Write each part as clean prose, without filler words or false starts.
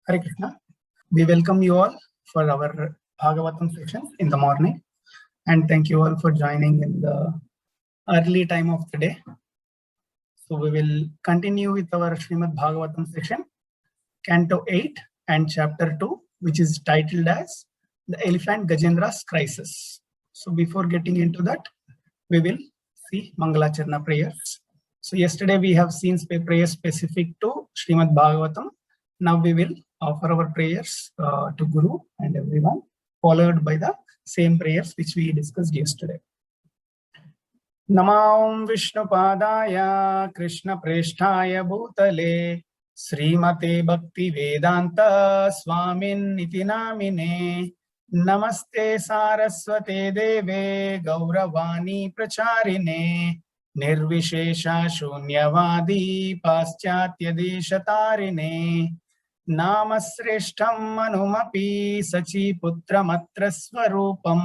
Hare Krishna. We welcome you all for our Bhagavatam session in the morning, and thank you all for joining in the early time of the day. So we will continue with our Srimad Bhagavatam section, Canto 8 and Chapter 2, which is titled as The Elephant Gajendra's Crisis. So before getting into that, we will see Mangalacharna prayers. So yesterday we have seen prayers specific to Srimad Bhagavatam. Now we will offer our prayers to Guru and everyone, followed by the same prayers which we discussed yesterday. Namam Vishnupadaya Krishna Presthaya Bhutale Srimate Bhakti Vedanta Swamin Iti Namine Namaste Saraswate Deve Gauravani Pracharine Nirvishesha Shunyavadi Paschatya Deshatarine Namasreshtham Manumapi Sachi Putramatra Swarupam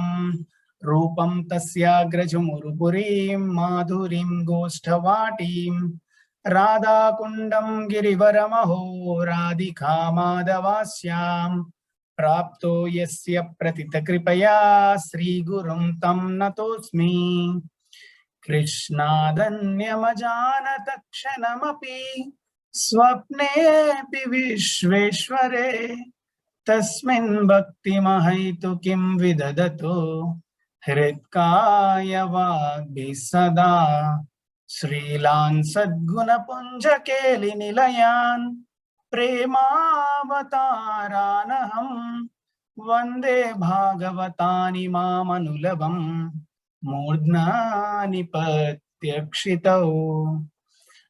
Rupam Tasyagrajumurupurim Madhurim Goshtavatim Radha Kundam Girivaramaho Radhika Madhavasyam Prapto Yasya Pratita Kripaya Sri Gurum Tam Natosmi Krishna Danyamajanata Kshanamapi Swapnepi Vishveshware Tasmin Bhakti Mahaitu Kim Vidadato Hritkaya Vagbi Sada Srilan Sadguna Punjakeli Nilayan Premavataranaham Vande Bhagavatani Mamanulavam Murdnani Patyakshitau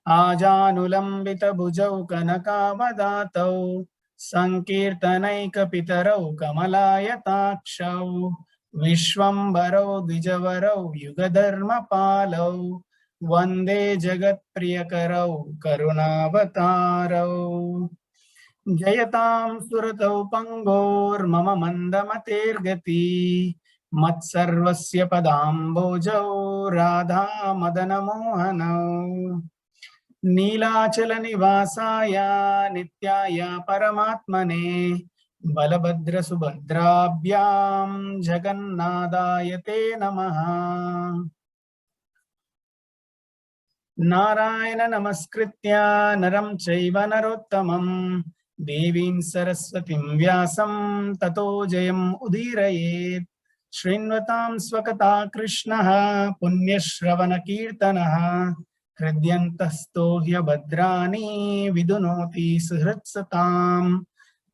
Ajanulambita Bhujau Kanakavadatau Sankirtanaika Pitarau Kamalayatakshav Vishwambarau Dijavarau Yugadharma Palau Vande Jagat Priyakarau Karunavatarau Jayatam Suratau Pangor Mama Mandamatergati Matsarvasya Padambojau Radha Madana Mohanau Neelachala Nivasaya Nityaya Paramatmane Balabhadra Subhadrabhyam Jagannadayate Namaha Narayana Namaskritya Naram Chaiva Narottamam Devim Saraswatim Vyasam Tato Jayam Udirayet Shrinvatam Swakata Krishnaha Punyashravana Kirtanaha Hridyantasto Bhadrani Vidunoti Suhritsatam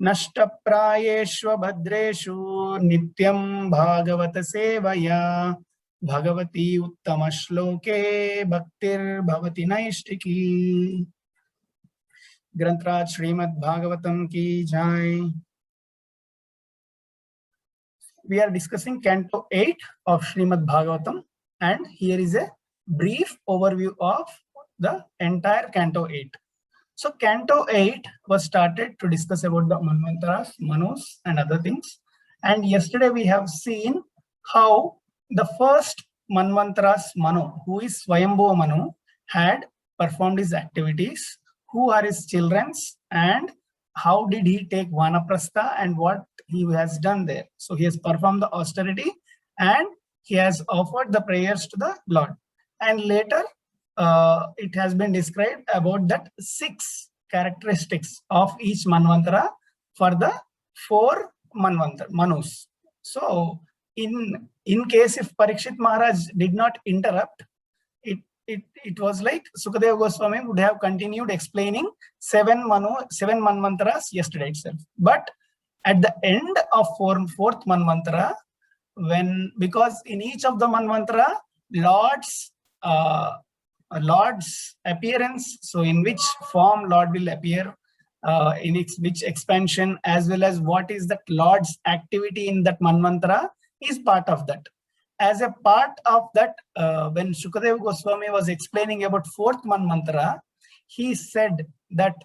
Nashtaprayeshva Bhadreshu Nityam Bhagavata Sevaya Bhagavati Uttama Shloke Bhaktir Bhavati Naishtiki. Grantraj Srimad Bhagavatam Ki Jai. We are discussing Canto 8 of Srimad Bhagavatam, and here is a brief overview of the entire Canto 8. So Canto 8 was started to discuss about the Manvantaras, Manus and other things. And yesterday we have seen how the first Manvantaras Manu, who is Swayambhuva Manu, had performed his activities, who are his children, and how did he take Vanaprastha and what he has done there. So he has performed the austerity and he has offered the prayers to the Lord. And later it has been described about that 6 characteristics of each Manvantara for the 4 Manus. So in case if Parikshit Maharaj did not interrupt, it was like Sukadeva Goswami would have continued explaining 7 Manvantaras yesterday itself. But at the end of 4th Manvantara, because in each of the Manvantara, Lord's appearance, so in which form Lord will appear, in which expansion, as well as what is that Lord's activity in that Manvantara is part of that. As a part of that, when Shukadeva Goswami was explaining about 4th Manvantara, he said that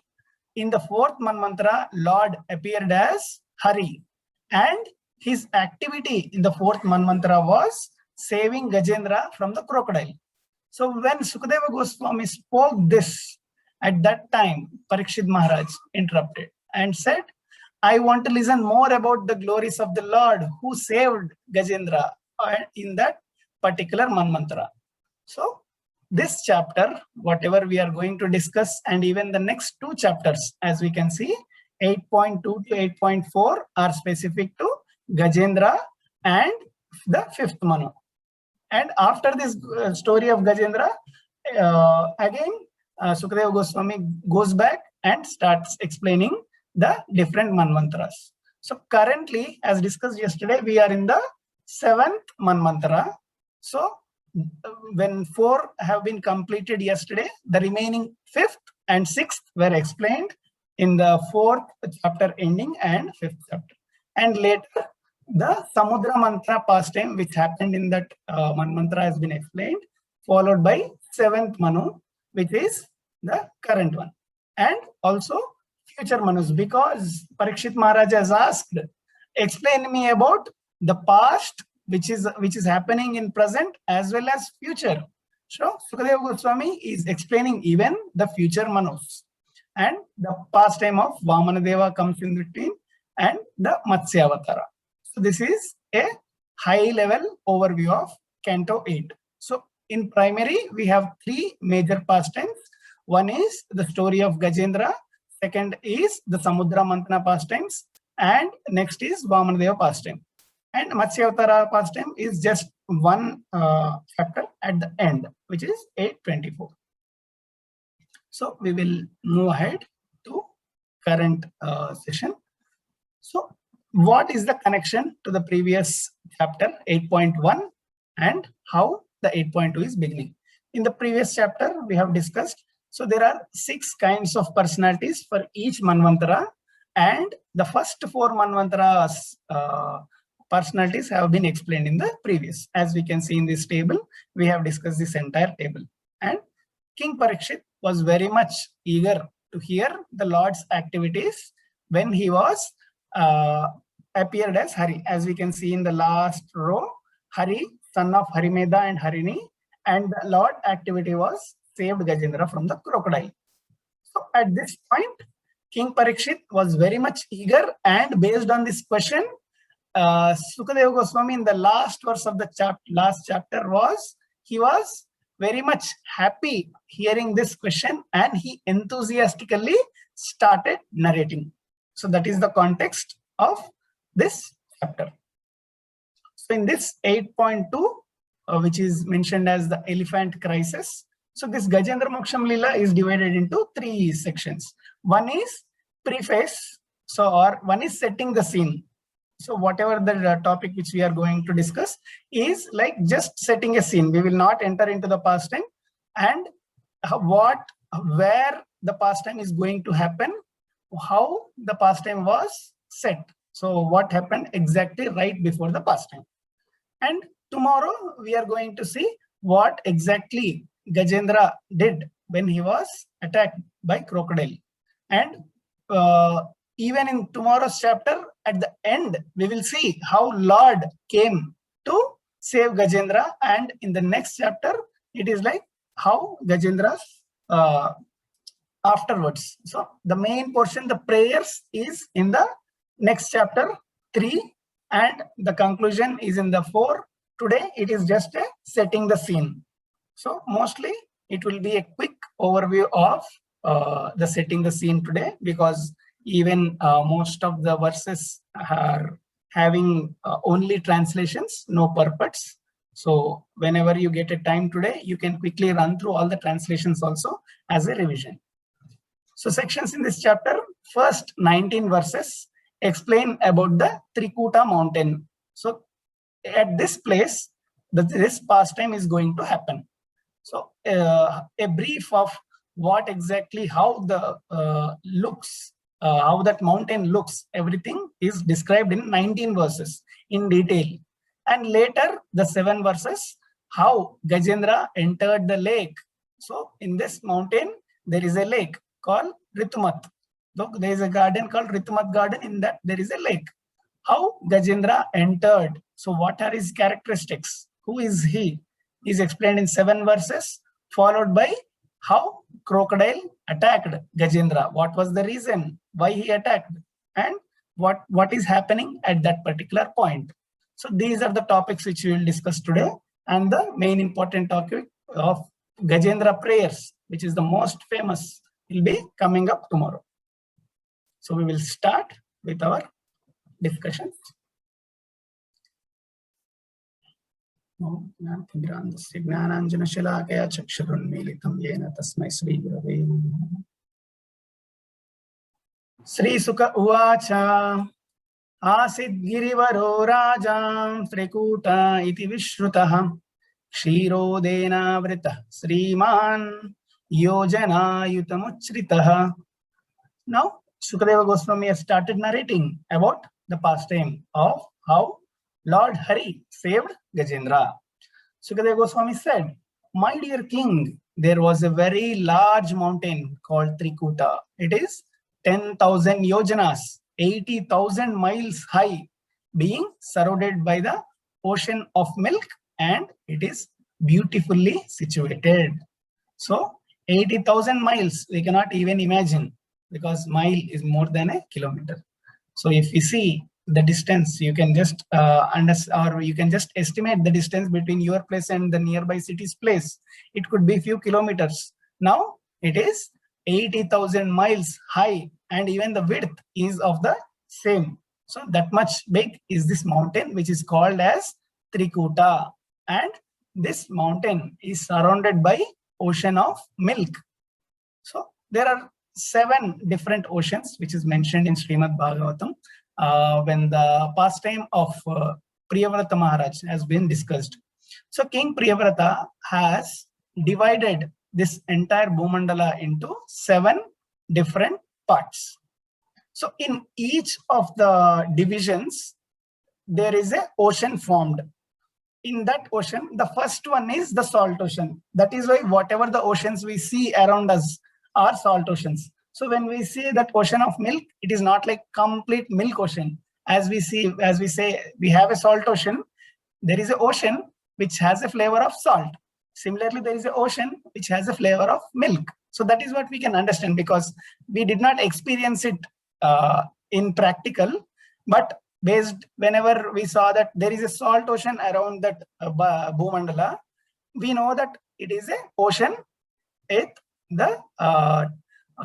in the 4th Manvantara, Lord appeared as Hari, and his activity in the 4th Manvantara was saving Gajendra from the crocodile. So when Sukadeva Goswami spoke this, at that time, Parikshit Maharaj interrupted and said, I want to listen more about the glories of the Lord who saved Gajendra in that particular Manvantara. So this chapter, whatever we are going to discuss, and even the next two chapters, as we can see, 8.2 to 8.4 are specific to Gajendra and the fifth Manu. And after this story of Gajendra, again, Sukadeva Goswami goes back and starts explaining the different Manvantaras. So currently, as discussed yesterday, we are in the 7th Manvantara. So when 4 have been completed yesterday, the remaining 5th and 6th were explained in the 4th chapter ending and 5th chapter. And later, the Samudra Mantra pastime, which happened in that Manvantara, has been explained, followed by 7th Manu, which is the current one. And also future Manus, because Parikshit Maharaj has asked, explain me about the past, which is happening in present as well as future. So Sukadeva Goswami is explaining even the future Manus. And the pastime of Vamanadeva comes in between, and the Matsya Avatara. So this is a high level overview of Canto 8. So in primary, we have 3 major pastimes. One is the story of Gajendra. Second is the Samudra Mantana pastimes. And next is Vamanadeva pastime. And Matsya Avatara pastime is just one chapter at the end, which is 8.24. So we will move ahead to current session. So what is the connection to the previous chapter 8.1 and how the 8.2 is beginning? In the previous chapter, we have discussed, so there are 6 kinds of personalities for each Manvantara, and the first 4 Manvantaras personalities have been explained in the previous. As we can see in this table, we have discussed this entire table. And King Parikshit was very much eager to hear the Lord's activities when he was appeared as Hari. As we can see in the last row, Hari, son of Harimeda and Harini, and the Lord activity was saved Gajendra from the crocodile. So at this point, King Parikshit was very much eager, and based on this question, Sukadeva Goswami in the last verse of the last chapter he was very much happy hearing this question, and he enthusiastically started narrating. So that is the context of this chapter. So in this 8.2, which is mentioned as the elephant crisis, so this Gajendra Moksham Lila is divided into 3 sections. One is preface, or one is setting the scene. So whatever the topic which we are going to discuss is like just setting a scene. We will not enter into the pastime and where the pastime is going to happen, how the pastime was set. So what happened exactly right before the pastime. And tomorrow we are going to see what exactly Gajendra did when he was attacked by crocodile. And even in tomorrow's chapter, at the end, we will see how Lord came to save Gajendra. And in the next chapter, it is like how Gajendra afterwards. So the main portion, the prayers, is in the next chapter 3, and the conclusion is in the 4. Today, it is just a setting the scene. So mostly it will be a quick overview of the setting the scene today, because even most of the verses are having only translations, no purports. So whenever you get a time today, you can quickly run through all the translations also as a revision. So sections in this chapter, first 19 verses explain about the Trikuta mountain. So at this place, this pastime is going to happen. So a brief of what exactly, how the how that mountain looks, everything is described in 19 verses in detail. And later, the 7 verses, how Gajendra entered the lake. So in this mountain, there is a lake called Ritumat. So there is a garden called Ritumat garden. In that, there is a lake. How Gajendra entered. So what are his characteristics? Who is he? Is explained in 7 verses, followed by how crocodile attacked Gajendra. What was the reason why he attacked? And what is happening at that particular point. So these are the topics which we will discuss today, and the main important topic of Gajendra prayers, which is the most famous, will be coming up tomorrow. So we will start with our discussion. ज्ञानाञ्जनशलाकया चक्षुरुन्मीलितं येन तस्मै श्रीगुरवे नमः। श्रीसुक उवाच आसीद्गिरिवरो राजा त्रिकूट इति विश्रुतः क्षीरोदेनावृतः श्रीमान् योजनायुतमुच्छ्रितः। Now Sukadeva Goswami has started narrating about the pastime of how Lord Hari saved Gajendra. Sukadeva Goswami said, "My dear king, there was a very large mountain called Trikuta. It is 10,000 yojanas, 80,000 miles high, being surrounded by the ocean of milk, and it is beautifully situated." So 80,000 miles, we cannot even imagine, because mile is more than a kilometer. So if you see the distance, you can just understand, or you can just estimate the distance between your place and the nearby city's place. It could be few kilometers. Now it is 80,000 miles high, and even the width is of the same. So that much big is this mountain, which is called as Trikuta. And this mountain is surrounded by ocean of milk. So there are 7 different oceans which is mentioned in Srimad Bhagavatam when the pastime of Priyavrata Maharaj has been discussed. So King Priyavrata has divided this entire Bhumandala into 7 different parts. So in each of the divisions, there is an ocean formed. In that ocean, the first one is the salt ocean. That is why whatever the oceans we see around us are salt oceans. So when we see that ocean of milk, it is not like complete milk ocean. As we say, we have a salt ocean. There is an ocean which has a flavor of salt. Similarly, there is an ocean which has a flavor of milk. So that is what we can understand, because we did not experience it in practical, but whenever we saw that there is a salt ocean around that Bhumandala, we know that it is an ocean with the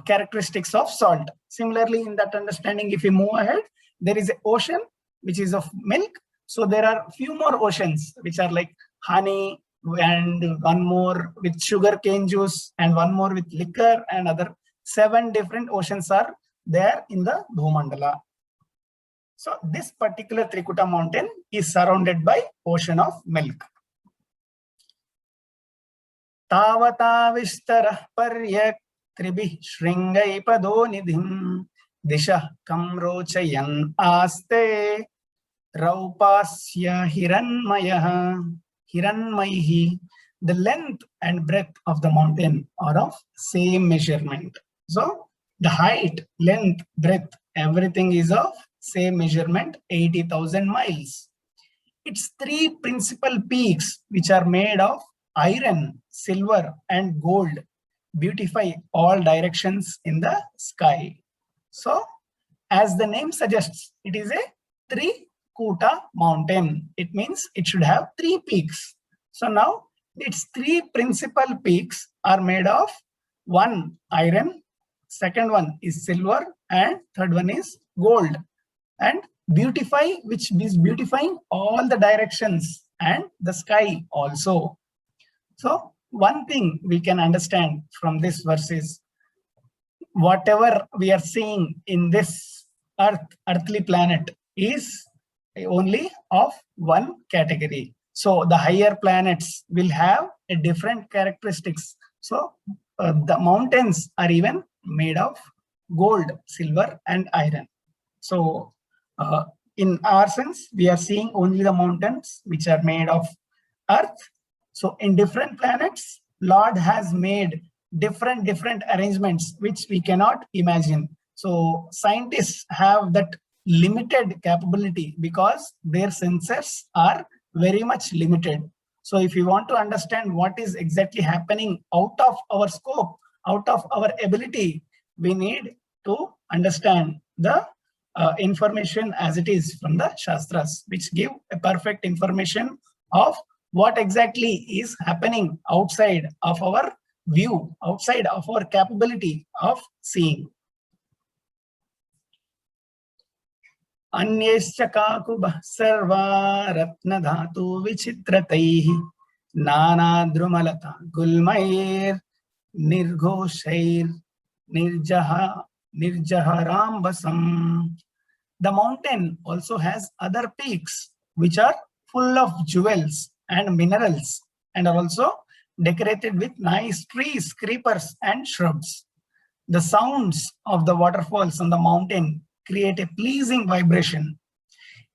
characteristics of salt. Similarly, in that understanding, if we move ahead, there is an ocean which is of milk. So there are few more oceans which are like honey, and one more with sugar cane juice, and one more with liquor, and other 7 different oceans are there in the Bhumandala. So this particular Trikuta mountain is surrounded by ocean of milk. Tavata vistarah paryak tribih shringai padonidhim disha kamrochayan aste raupasya hiranmaihi. The length and breadth of the mountain are of same measurement. So the height, length, breadth, everything is of same measurement, 80,000 miles. Its 3 principal peaks, which are made of iron, silver, and gold, beautify all directions in the sky. So as the name suggests, it is a Trikuta mountain. It means it should have 3 peaks. So now its 3 principal peaks are made of 1 iron, second one is silver, and third one is gold, and which is beautifying all the directions and the sky also. So one thing we can understand from this verse is, whatever we are seeing in this earthly planet is only of one category. So the higher planets will have a different characteristics. So the mountains are even made of gold, silver, and iron. So in our sense, we are seeing only the mountains which are made of earth. So in different planets, Lord has made different arrangements which we cannot imagine. So scientists have that limited capability because their senses are very much limited. So if you want to understand what is exactly happening out of our scope, out of our ability, we need to understand the information as it is from the Shastras, which give a perfect information of what exactly is happening outside of our view, outside of our capability of seeing. अन्यश्च काकुबः सर्वा रत्नधातु विचित्रतैः नानाद्रुमलता गुल्मैर् निर्घोषैर् निर्जहराम्बसम्. The mountain also has other peaks which are full of jewels and minerals and are also decorated with nice trees, creepers and shrubs. The sounds of the waterfalls on the mountain create a pleasing vibration.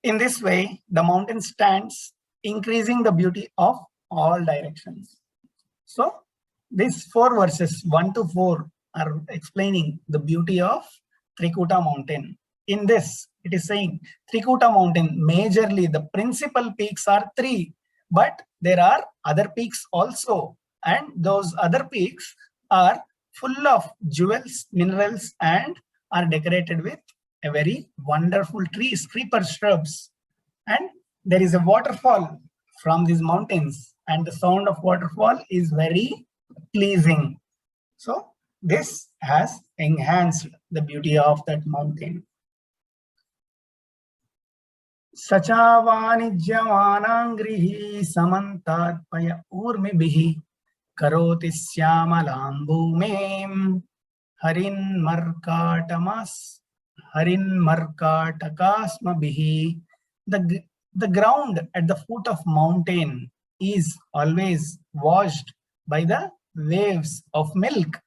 In this way, the mountain stands, increasing the beauty of all directions. So, these 4 verses 1 to 4 are explaining the beauty of Trikuta mountain. In this, it is saying Trikuta mountain, majorly the principal peaks are 3, but there are other peaks also, and those other peaks are full of jewels, minerals, and are decorated with a very wonderful trees, creeper shrubs. And there is a waterfall from these mountains, and the sound of waterfall is very pleasing. So this has enhanced the beauty of that mountain. Sacha vanijyamanangrihi samantatpaya urmibihi karoti syamalam bhumim harin markatakasmabihi. The ground at the foot of mountain is always washed by the waves of milk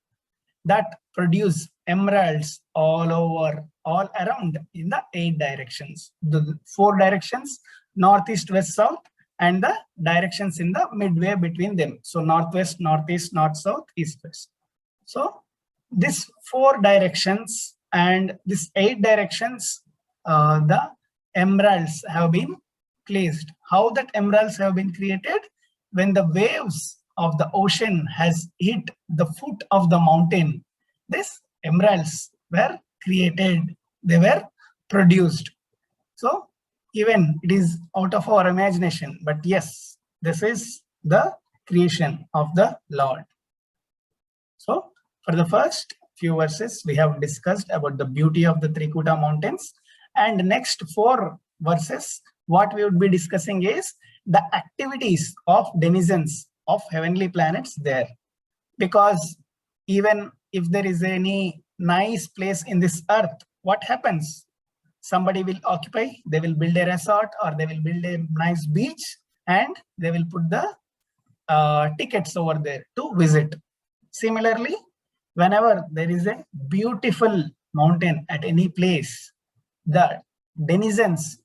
that produce emeralds all over, all around in the 8 directions. The 4 directions, north, east, west, south, and the directions in the midway between them. So northwest, northeast, north, south, east, west. So these 4 directions and these 8 directions, the emeralds have been placed. How that emeralds have been created? When the waves of the ocean has hit the foot of the mountain, these emeralds were created, they were produced. So even it is out of our imagination, but yes, this is the creation of the Lord. So for the first few verses, we have discussed about the beauty of the Trikuta mountains, and next 4 verses, what we would be discussing is the activities of denizens of heavenly planets there. Because even if there is any nice place in this earth, what happens? Somebody will occupy, they will build a resort or they will build a nice beach and they will put the tickets over there to visit. Similarly, whenever there is a beautiful mountain at any place, the denizens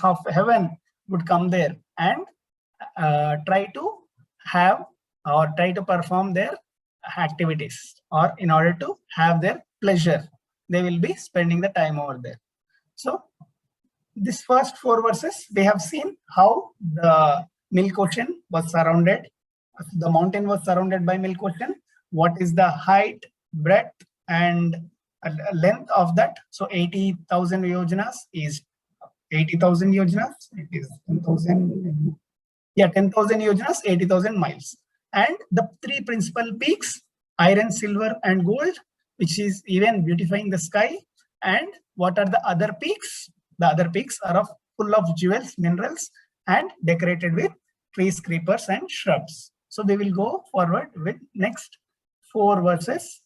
of heaven would come there and try to have or try to perform their activities, or in order to have their pleasure, they will be spending the time over there. So this first 4 verses, we have seen how the Milk Ocean was surrounded, the mountain was surrounded by Milk Ocean. What is the height, breadth, and length of that? So 80,000 yojanas is 80,000 yojanas. It is 10,000. Yeah, 10,000 yojanas, 80,000 miles. And the 3 principal peaks, iron, silver, and gold, which is even beautifying the sky. And what are the other peaks? The other peaks are full of jewels, minerals, and decorated with trees, creepers, and shrubs. So they will go forward with next 4 verses,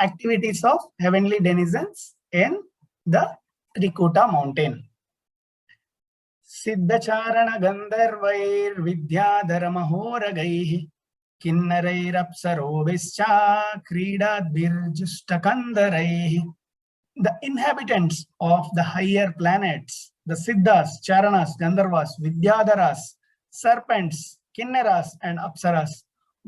activities of heavenly denizens in the Trikuta mountain. Siddhacharana Gandharvair Vidyadhara Mahoragaih Kinnarairapsaro Vischa Kridadbirjustakandarai. The inhabitants of the higher planets, the Siddhas, Charanas, Gandharvas, Vidyadharas, serpents, Kinnaras, and Apsaras,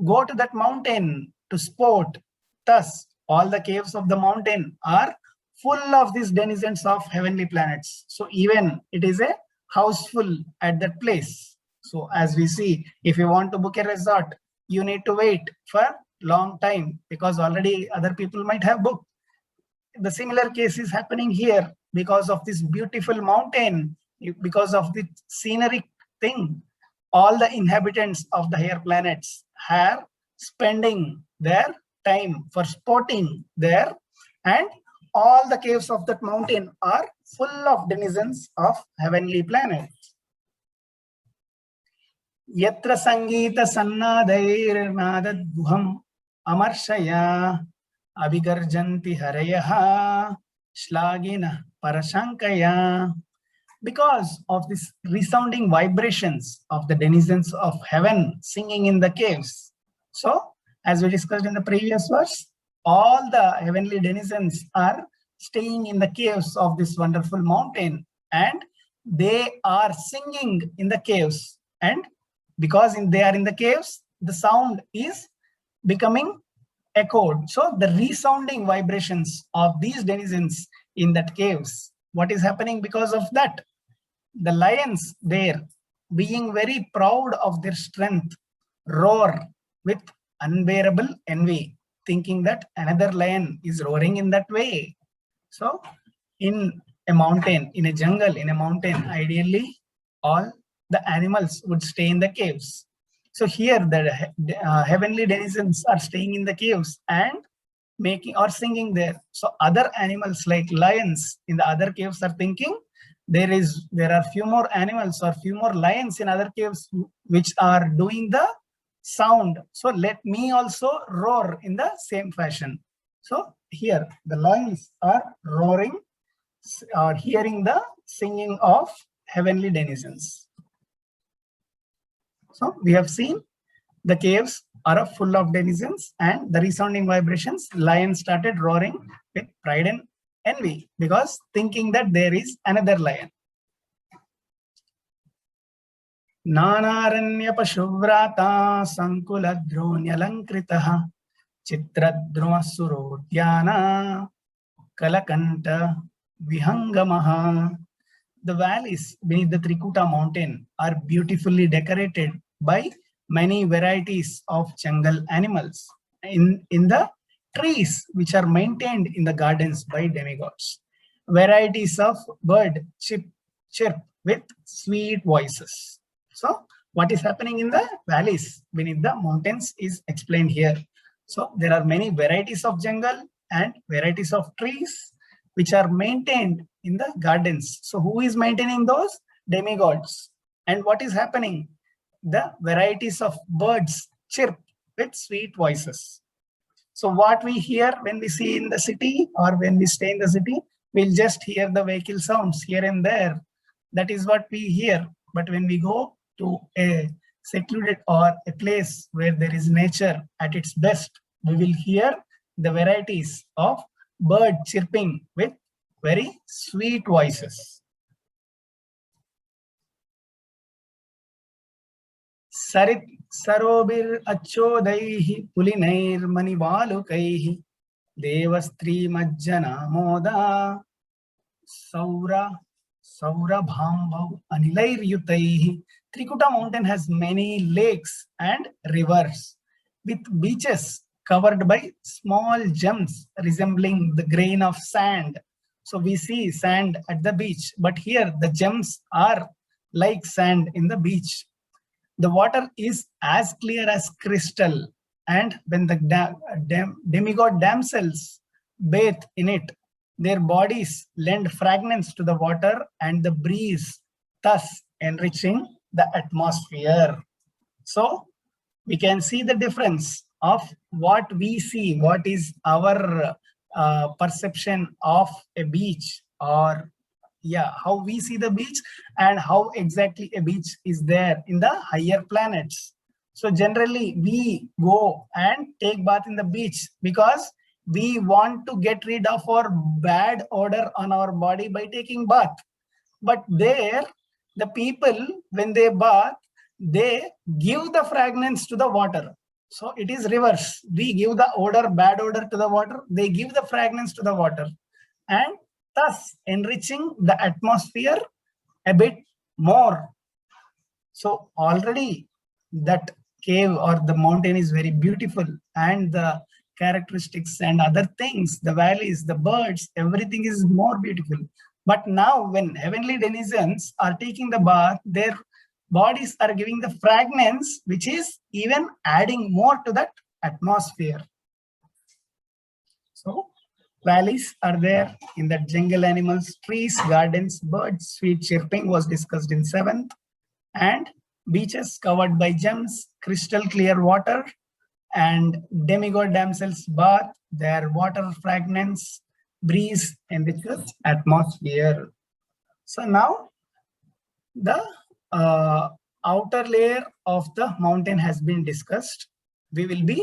go to that mountain to sport. Thus, all the caves of the mountain are full of these denizens of heavenly planets. So even it is a houseful at that place. So as we see, if you want to book a resort, you need to wait for long time because already other people might have booked. the similar case is happening here because of this beautiful mountain, because of the scenery thing. All the inhabitants of the higher planets are spending their time for sporting there, and all the caves of that mountain are full of denizens of heavenly planets. Yatra Sangita Sannadairnadadguham Amarshaya Abhigarjanti Harayaha Shlagina Parashankaya. Because of these resounding vibrations of the denizens of heaven singing in the caves. So, as we discussed in the previous verse, all the heavenly denizens are staying in the caves of this wonderful mountain, and they are singing in the caves. And because they are in the caves, the sound is becoming echoed. So the resounding vibrations of these denizens in that caves, what is happening because of that? The lions there, being very proud of their strength, roar with unbearable envy, thinking that another lion is roaring in that way. So in a mountain, in a jungle, in a mountain, ideally all the animals would stay in the caves. So here the heavenly denizens are staying in the caves and making or singing there. So other animals like lions in the other caves are thinking there are few more animals or few more lions in other caves which are doing the sound. So let me also roar in the same fashion. So here the lions are roaring or hearing the singing of heavenly denizens. So we have seen the caves are full of denizens, and the resounding vibrations, lions started roaring with pride and envy because thinking that there is another lion. Nanaranya Pashuvrata Sankula Dronyalankritaha Chitradruma Surodhyana Kalakanta Vihangamaha. The valleys beneath the Trikuta mountain are beautifully decorated by many varieties of jungle animals in the trees which are maintained in the gardens by demigods. Varieties of bird chirp with sweet voices. So what is happening in the valleys beneath the mountains is explained here. So there are many varieties of jungle and varieties of trees which are maintained in the gardens. So who is maintaining those? Demigods. And what is happening? The varieties of birds chirp with sweet voices. So what we hear when we see in the city or when we stay in the city, we'll just hear the vehicle sounds here and there. That is what we hear. But when we go to a secluded or a place where there is nature at its best, we will hear the varieties of bird chirping with very sweet voices. Sarit sarobir achhodaihi pulinair manivalukaihi devastri majjana moda saura bhambhav anilair yutaihi. Trikuta mountain has many lakes and rivers with beaches covered by small gems resembling the grain of sand. So we see sand at the beach, but here the gems are like sand in the beach. The water is as clear as crystal, and when the demigod damsels bathe in it, their bodies lend fragrance to the water and the breeze, thus enriching the atmosphere. So we can see the difference of what we see, what is our perception of a beach, or how we see the beach and how exactly a beach is there in the higher planets. So generally we go and take bath in the beach because we want to get rid of our bad odor on our body by taking bath. But there, the people, when they bath, they give the fragrance to the water. So it is reverse. We give the odor, bad odor to the water. They give the fragrance to the water, and thus enriching the atmosphere a bit more. So already that cave or the mountain is very beautiful, and the characteristics and other things, the valleys, the birds, everything is more beautiful. But now when heavenly denizens are taking the bath, their bodies are giving the fragrance, which is even adding more to that atmosphere. So valleys are there in the jungle, animals, trees, gardens, birds, sweet chirping was discussed in 7th, and beaches covered by gems, crystal clear water, and demigod damsels bath, their water fragrance, breeze enriches atmosphere. So now the outer layer of the mountain has been discussed. We will be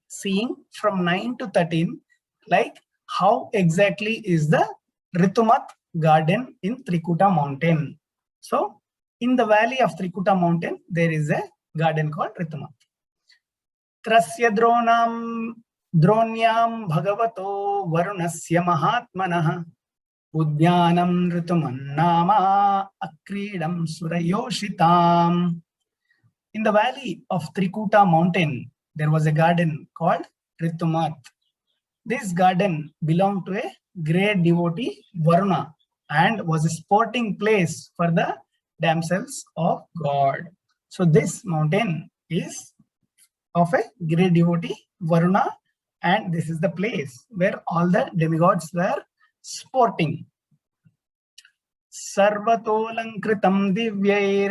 seeing from 9 to 13, like how exactly is the Ritumat garden in Trikuta mountain. So in the valley of Trikuta mountain, there is a garden called Ritumat. Trasya dronyam bhagavato varunasya mahatmanah Udyanam Ritumannama Akridam Surayoshitam. In the valley of Trikuta mountain, there was a garden called Ritumat. This garden belonged to a great devotee, Varuna, and was a sporting place for the damsels of God. So this mountain is of a great devotee, Varuna, and this is the place where all the demigods were sporting. Sarvatolankritam divyair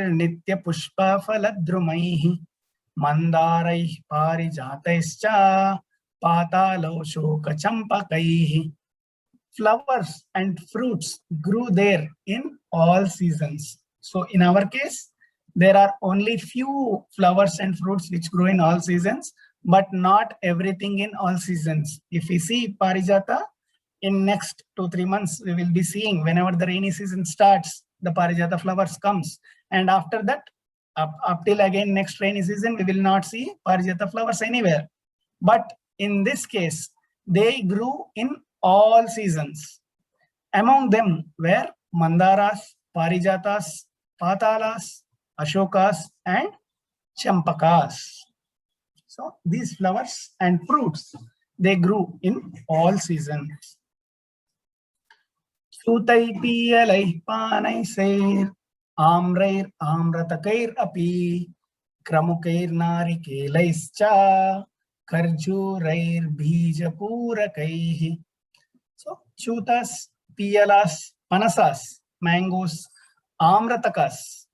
pushpa faladrumaihi mandaraih parijataischa patalo shoka champakaihi. Flowers and fruits grew there in all seasons. So in our case, there are only few flowers and fruits which grow in all seasons, but not everything in all seasons. If we see Parijata, in next 2-3 months, we will be seeing whenever the rainy season starts, the Parijata flowers comes. And after that, up till again next rainy season, we will not see Parijata flowers anywhere. But in this case, they grew in all seasons. Among them were Mandaras, Parijatas, Patalas, Ashokas, and Champakas. So these flowers and fruits, they grew in all seasons. Sutai piyalai panai seir, amrair amratakair api, kramukair narikelaischa, karjurair bijapurakaih. So chutas, piyalas, panasas, mangoes, amratakas,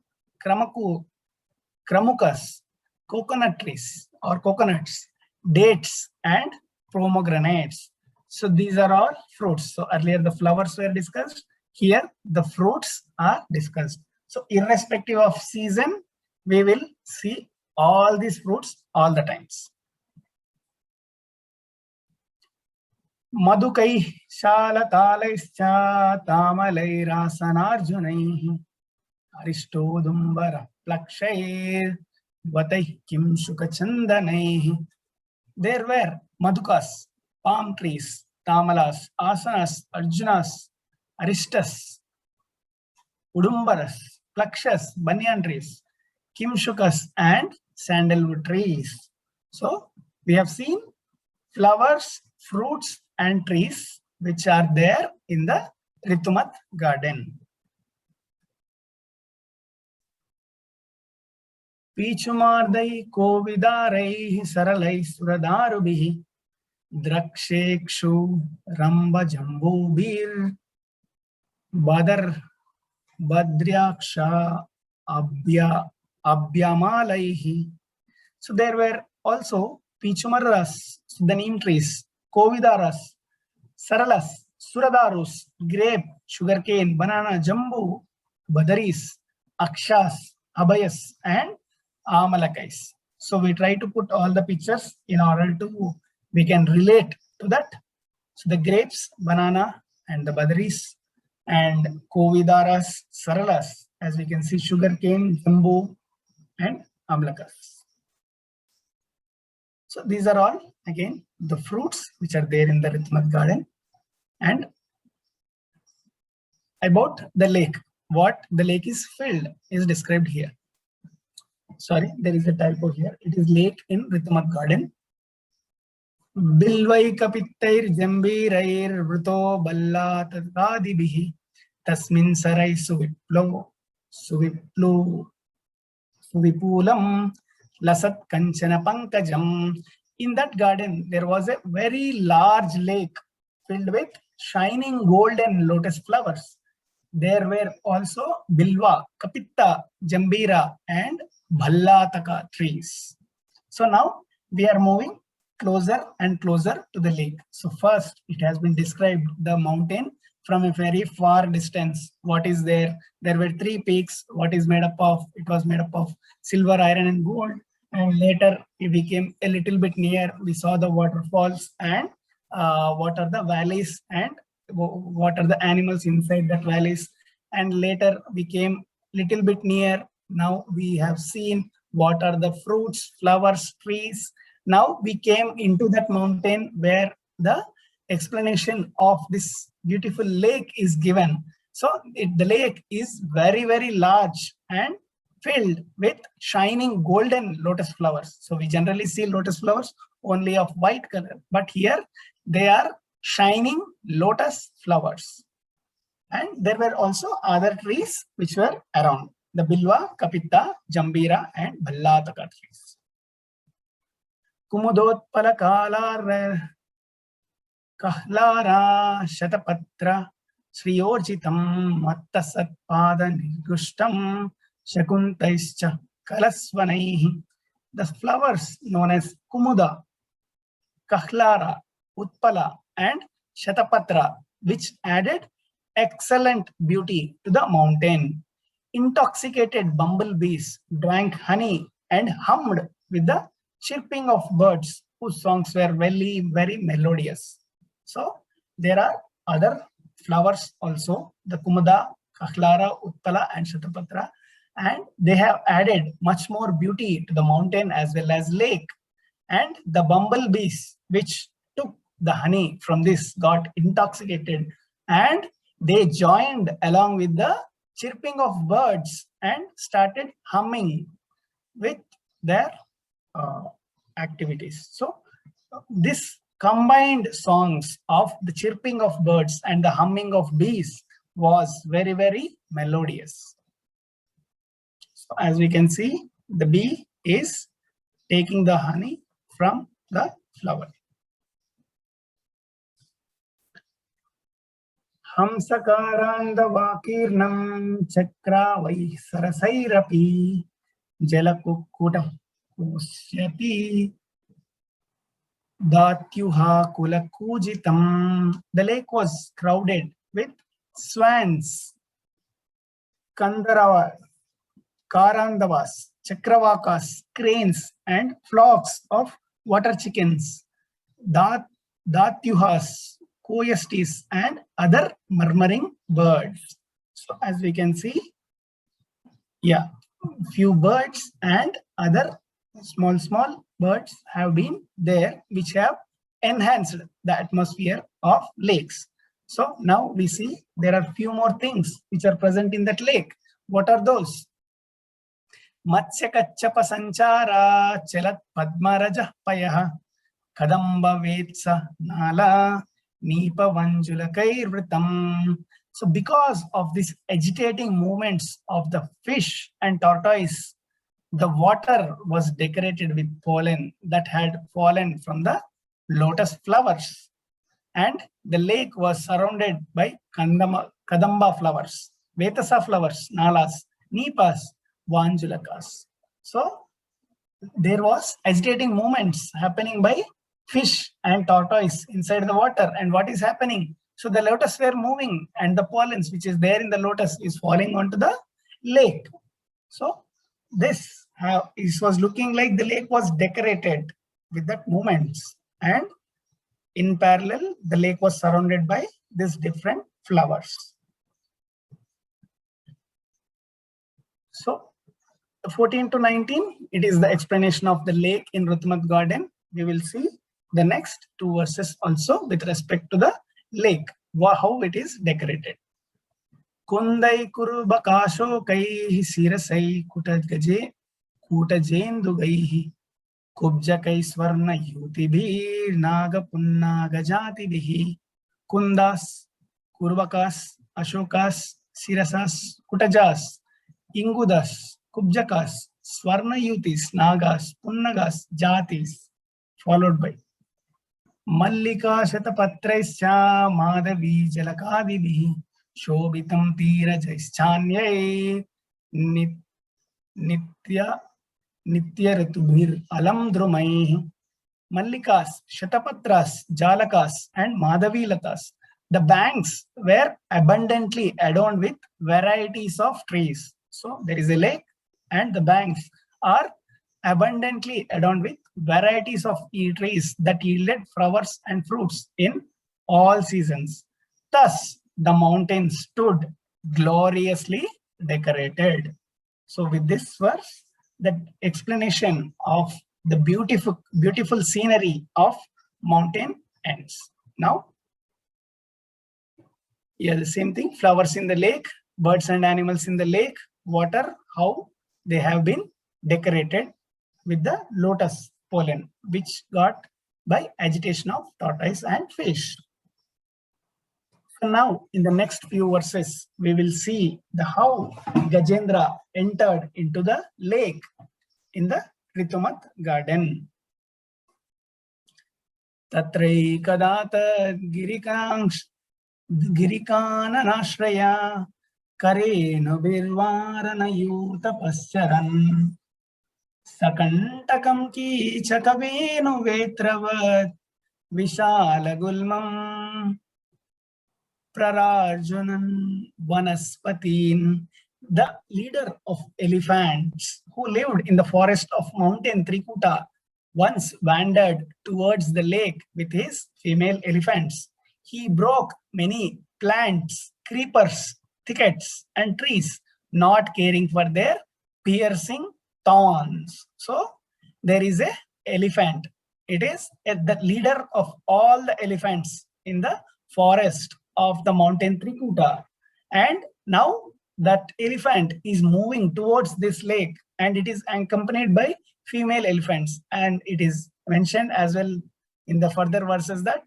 kramukas, coconut trees or coconuts, dates, and pomegranates. So these are all fruits. So earlier the flowers were discussed. Here the fruits are discussed. So irrespective of season, we will see all these fruits all the times. Madhukai shalatalaischa tamalairasanarjunaihi aristodumbara plakshair vatai kim shukachandanaihi. There were madhukas, palm trees, tamalas, asanas, arjunas, aristas, udumbaras, plakshas, banyan trees, kimshukas, and sandalwood trees. So we have seen flowers, fruits, and trees which are there in the Ritumat garden. Pichumardai kovidarai saralai suradarubihi Drakshekshu Ramba Jambubir Badar Badryaksha Abhyamalaihi. So there were also Pichumaras, the neem trees, Kovidaras, Saralas, Suradarus, grape, sugarcane, banana, jambu, Badaris, Akshas, Abayas, and Amalakais. So we try to put all the pictures in order to we can relate to that. So the grapes, banana, and the badaris, and kovidaras, saralas, as we can see, sugarcane, jambu, and amlakas. So these are all again the fruits which are there in the Ritumat garden. And about the lake, what the lake is filled is described here. Sorry, there is a typo here. It is lake in Ritumat garden. बिल्वैकपित्तैर्जम्बीरैर्वृतो बल्लातकादिभिः तस्मिन् सरैः सुविपुलं lasat kanchana pankajam. In that garden there was a very large lake filled with shining golden lotus flowers. There were also bilva, kapitta, jambira and bhallataka trees. So now we are moving closer and closer to the lake. So first it has been described the mountain from a very far distance. What is there? There were three peaks. What is made up of? It was made up of silver, iron and gold. And later we became a little bit near. We saw the waterfalls and what are the valleys and what are the animals inside that valleys. And later we came little bit near. Now we have seen what are the fruits, flowers, trees. Now we came into that mountain where the explanation of this beautiful lake is given. So the lake is very, very large and filled with shining golden lotus flowers. So we generally see lotus flowers only of white color, but here they are shining lotus flowers. And there were also other trees which were around, the bilva, kapitta, jambira and bhallataka trees. Kumudotpala kalar kahlara shatapatra sriyorjitam mattasatpada nirgushtam shakuntaischa kalasvanaihi. The flowers known as kumuda, kahlara, utpala and shatapatra, which added excellent beauty to the mountain. Intoxicated bumblebees drank honey and hummed with the chirping of birds whose songs were very, very melodious. So there are other flowers also, the kumuda, kahlara, utpala and shatapatra, and they have added much more beauty to the mountain as well as lake. And the bumblebees which took the honey from this got intoxicated and they joined along with the chirping of birds and started humming with their activities. So this combined songs of the chirping of birds and the humming of bees was very, very melodious. So as we can see, the bee is taking the honey from the flower. Hamsakarandavakirnam chakra vai sarasairapi jalakukkutam kusyati datyuha kulakujitam. The lake was crowded with swans, kandaravas, karandavas, chakravakas, cranes and flocks of water chickens, datyuhas, coyastis and other murmuring birds. So as we can see, yeah, few birds and other small birds have been there which have enhanced the atmosphere of lakes. So now we see there are few more things which are present in that lake. What are those? Matsya Kachapa Sanchara Chelat Padmaraja Payah Kadamba Vetsa Nala Nipa Vanjulakair Vritam. So because of these agitating movements of the fish and tortoise, the water was decorated with pollen that had fallen from the lotus flowers. And the lake was surrounded by Kadamba flowers, Vetasa flowers, Nalas, Nipas, Vanjulakas. So there was agitating movements happening by fish and tortoise inside the water. And what is happening? So the lotus were moving and the pollens which is there in the lotus is falling onto the lake. So this was looking like the lake was decorated with that movements, and in parallel the lake was surrounded by these different flowers. So 14 to 19, it is the explanation of the lake in ऋतुमत garden. We will see the next two verses also with respect to the lake, how it is decorated. Kundai kurubakasho kaihi sirasai kutajendugaihi कुब्जकै स्वर्णयुतिभिर्नागपुन्नागजातिभिः कुन्दास कुर्वकास अशोकास सिरसास कुटजास इंगुदास कुब्जकास स्वर्णयुतिस Nagas पुन्नगास जातिस followed by मल्लिका शतपत्रैश्च माधवी जलकादिभिः शोभितं तीरजैश्चान्यै नित्य नित्य ऋतुभिर अलम द्रुमैः Mallikas, Shatapatras, Jalakas, and Madhavi Latas. The banks were abundantly adorned with varieties of trees. So there is a lake, and the banks are abundantly adorned with varieties of trees that yielded flowers and fruits in all seasons. Thus, the mountains stood gloriously decorated. So with this verse, the explanation of the beautiful scenery of mountain ends. Now, yeah, the same thing, flowers in the lake, birds and animals in the lake, water, how they have been decorated with the lotus pollen, which got by agitation of tortoise and fish. So now, in the next few verses, we will see the how Gajendra entered into the lake in the Ritumat garden. Tatraikadata girikananashraya karena virvarana yuta pascharan sakantakam ki chakavenu vetravat vishala gulmam prararjunan vanaspatin. The leader of elephants who lived in the forest of mountain Trikuta once wandered towards the lake with his female elephants. He broke many plants, creepers, thickets, and trees, not caring for their piercing thorns. So there is a elephant. It is the leader of all the elephants in the forest of the mountain Trikuta. And now that elephant is moving towards this lake, and it is accompanied by female elephants, and it is mentioned as well in the further verses that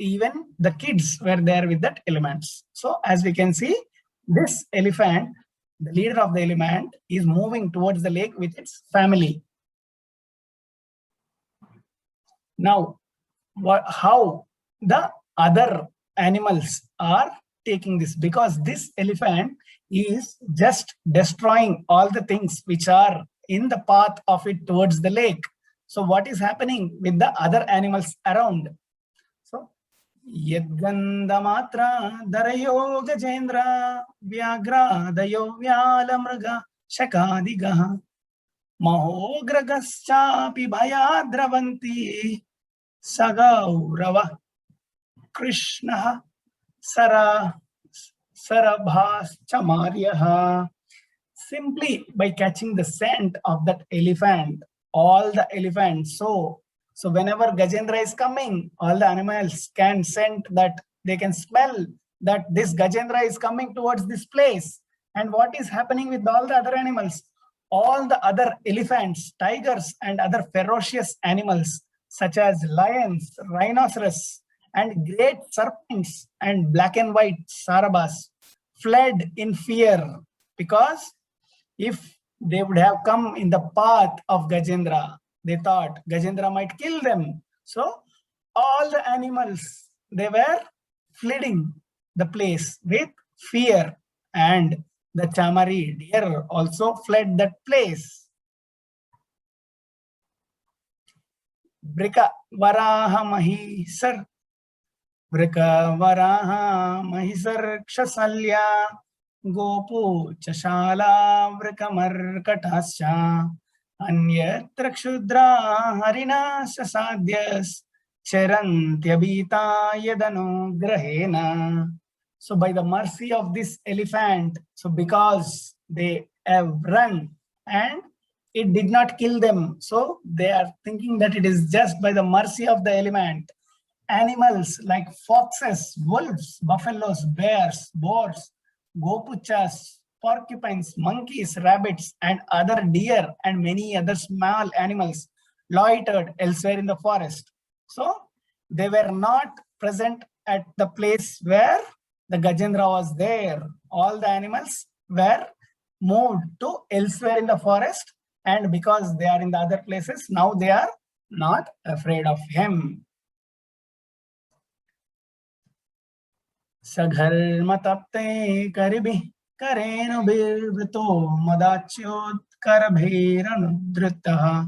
even the kids were there with that elements. So as we can see, this elephant, the leader of the elephant, is moving towards the lake with its family. Now, how the other animals are taking this? Because this elephant is just destroying all the things which are in the path of it towards the lake. So what is happening with the other animals around? So Yadgandamatra Darayo Gajendra Vyagra Dayo Vyalamraga Shakadigaha Mahogragaschapi Bhayadravanti Sagaurava Krishna Sarabhas Chamaryaha. Simply by catching the scent of that elephant, all the elephants. So whenever Gajendra is coming, all the animals can scent that, they can smell that this Gajendra is coming towards this place. And what is happening with all the other animals? All the other elephants, tigers, and other ferocious animals such as lions, rhinoceros, and great serpents and black and white sarabas fled in fear, because if they would have come in the path of Gajendra, they thought Gajendra might kill them. So all the animals, they were fleeing the place with fear, and the Chamari deer also fled that place. Brika Varaha Mahisar Vrika Varaha Mahisar Kshasalya Gopu Chashala Vrikamarkatascha Anyatra Kshudra Harina Sasadyas Charantyabita Yadanu Grahena. So by the mercy of this elephant, so because they have run and it did not kill them, so they are thinking that it is just by the mercy of the elephant. Animals like foxes, wolves, buffaloes, bears, boars, gopuchas, porcupines, monkeys, rabbits, and other deer and many other small animals loitered elsewhere in the forest. So they were not present at the place where the Gajendra was there. All the animals were moved to elsewhere in the forest, and because they are in the other places, now they are not afraid of him. Sagharmatapte karibhi karenu birvrito madachyotkarabhiranudritaha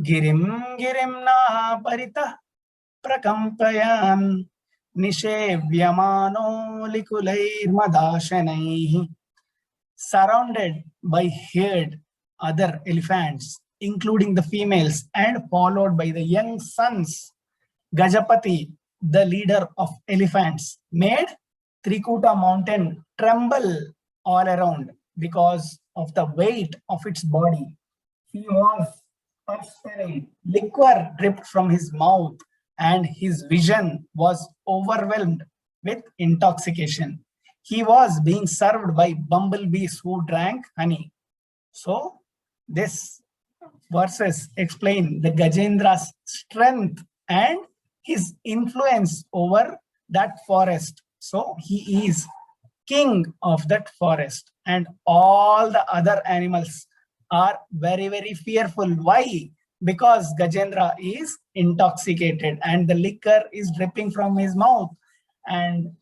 girim girimna parita prakampayan nishevyamano likulairmadashanaihi. Surrounded by herd other elephants, including the females, and followed by the young sons, Gajapati, the leader of elephants, made Trikuta mountain tremble all around because of the weight of its body. He was perspiring, liquor dripped from his mouth, and his vision was overwhelmed with intoxication. He was being served by bumblebees who drank honey. So, this verses explain the Gajendra's strength and his influence over that forest. So, he is king of that forest, and all the other animals are very, very fearful. Why? Because Gajendra is intoxicated and the liquor is dripping from his mouth. And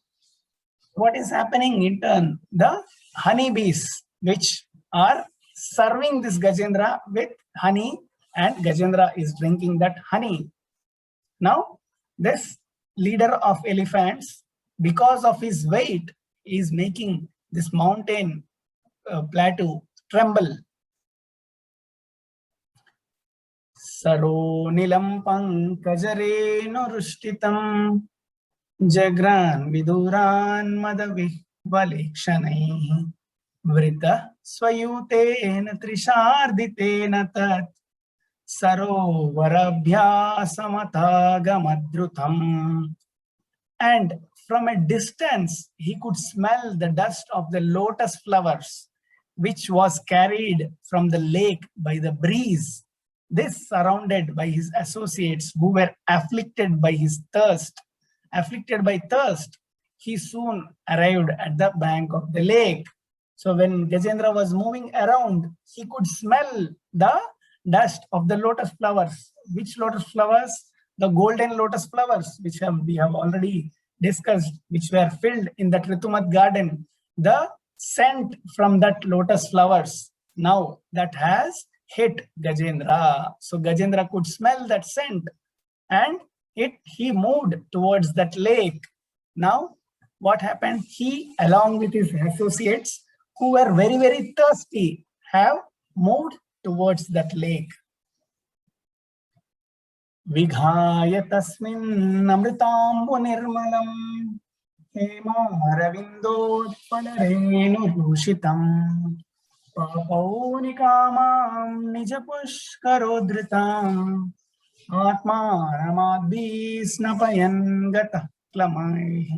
what is happening in turn? The honeybees, which are serving this Gajendra with honey, and Gajendra is drinking that honey. Now, this leader of elephants, because of his weight, is making this mountain plateau tremble. Saro nilam pankajare rushtitam jagran viduran madavihvalekshanai vrita swayutena trisharditena tat sarovarabhyasamatagamadrutam. And from a distance, he could smell the dust of the lotus flowers, which was carried from the lake by the breeze. This, surrounded by his associates who were afflicted by thirst, he soon arrived at the bank of the lake. So when Gajendra was moving around, he could smell the dust of the lotus flowers. Which lotus flowers? The golden lotus flowers, which we have already discussed, which were filled in the Ritumat garden. The scent from that lotus flowers, now that has hit Gajendra. So Gajendra could smell that scent, and he moved towards that lake. Now what happened? He, along with his associates who were very, very thirsty, have moved towards that lake. Vighaya tasmin amritambu nirmalam hema ravindotpalarenu rushitam papaunikam nijapushkarodritam atmanamadhi snapayan gata klamai.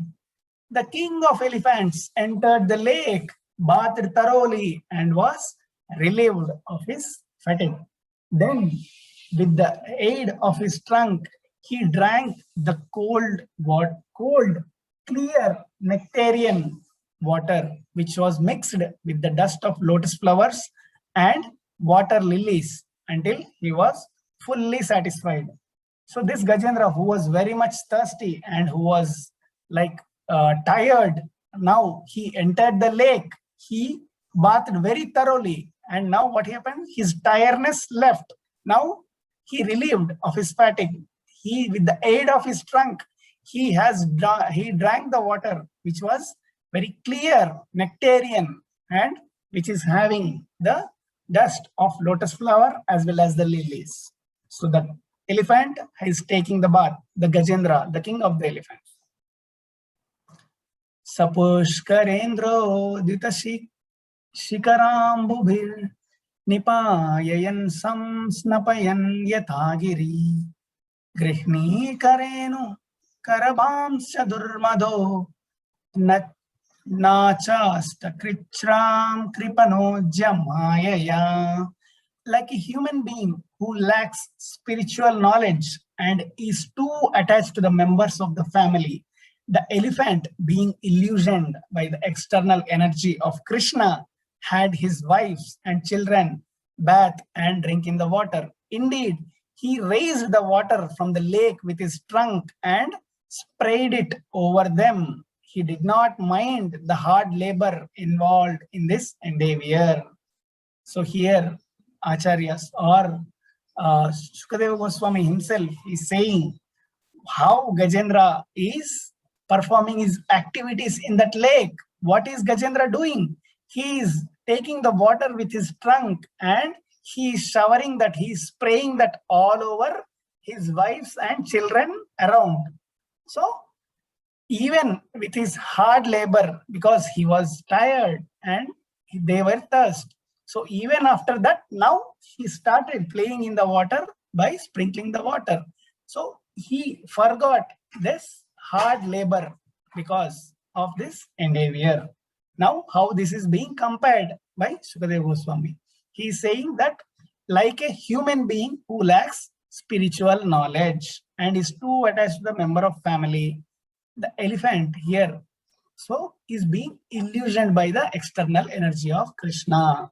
The king of elephants entered the lake, bathed thoroughly, and was relieved of his fatigue. Then, with the aid of his trunk, he drank the cold, clear nectarian water, which was mixed with the dust of lotus flowers and water lilies, until he was fully satisfied. So this Gajendra, who was very much thirsty and who was like tired, now he entered the lake. He bathed very thoroughly, and now what happened? His tiredness left. Now he relieved of his fatigue. He, with the aid of his trunk, he drank the water, which was very clear, nectarian, and which is having the dust of lotus flower as well as the lilies. So the elephant is taking the bath, the Gajendra, the king of the elephants. Sapushkarendro ditashik shikarambubil nipayayan samsnapayan yathagiri grihni karenu karabamsya durmado nachasta krichram kripano jamayaya. Like a human being who lacks spiritual knowledge and is too attached to the members of the family. The elephant, being illusioned by the external energy of Krishna, had his wives and children bath and drink in the water. Indeed, he raised the water from the lake with his trunk and sprayed it over them. He did not mind the hard labor involved in this endeavor. So here, Acharyas or Shukadeva Goswami himself is saying how Gajendra is performing his activities in that lake. What is Gajendra doing? He is taking the water with his trunk and he is showering that, he is spraying that all over his wives and children around. So even with his hard labor, because he was tired and they were thirsty. So even after that, now he started playing in the water by sprinkling the water. So he forgot this hard labor because of this endeavor. Now, how this is being compared by Shukadeva Goswami. He is saying that like a human being who lacks spiritual knowledge and is too attached to the member of family, the elephant here so is being illusioned by the external energy of Krishna.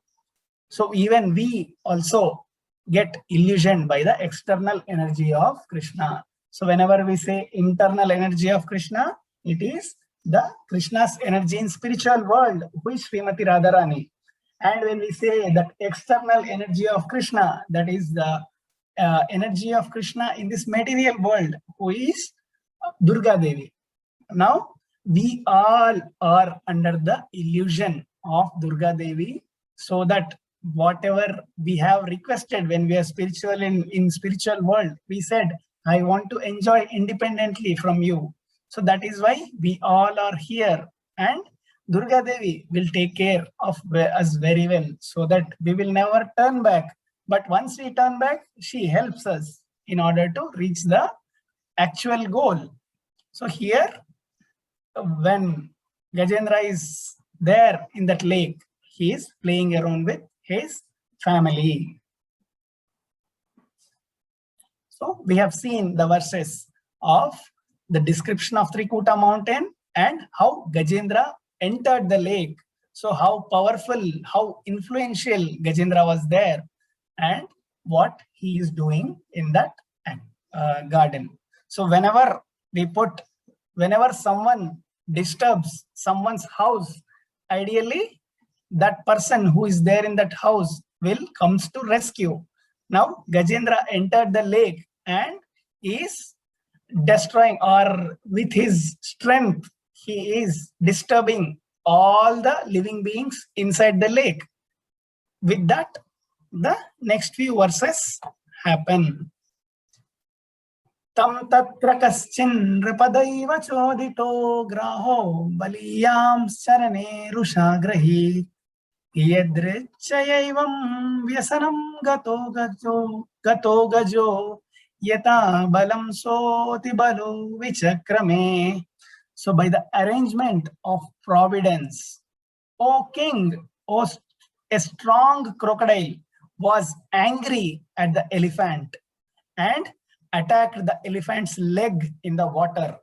So even we also get illusioned by the external energy of Krishna. So whenever we say internal energy of Krishna, it is the Krishna's energy in spiritual world, who is Srimati Radharani. And when we say that external energy of Krishna, that is the energy of Krishna in this material world, who is Durga Devi. Now, we all are under the illusion of Durga Devi, so that whatever we have requested when we are spiritual in spiritual world, we said, I want to enjoy independently from you. So that is why we all are here. And Durga Devi will take care of us very well, so that we will never turn back. But once we turn back, she helps us in order to reach the actual goal. So here, when Gajendra is there in that lake, he is playing around with his family. So we have seen the verses of the description of Trikuta mountain and how Gajendra entered the lake. So how powerful, how influential Gajendra was there and what he is doing in that garden. So whenever someone disturbs someone's house, ideally that person who is there in that house will comes to rescue. Now Gajendra entered the lake and is destroying, or with his strength he is disturbing all the living beings inside the lake. With that, the next few verses happen. Tam tatra kaschin nripaदैव चोदितो Graho बलीयां शरणे रुषाग्रही यदृच्छयैवं व्यसनं गतो गजो yata balam soti balo vichakrame. So by the arrangement of providence, O king, a strong crocodile was angry at the elephant and attacked the elephant's leg in the water.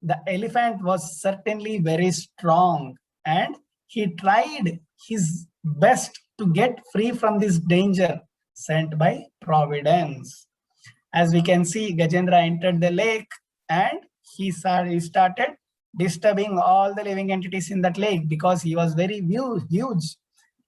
The elephant was certainly very strong and he tried his best to get free from this danger sent by providence. As we can see, Gajendra entered the lake and he started disturbing all the living entities in that lake because he was very huge.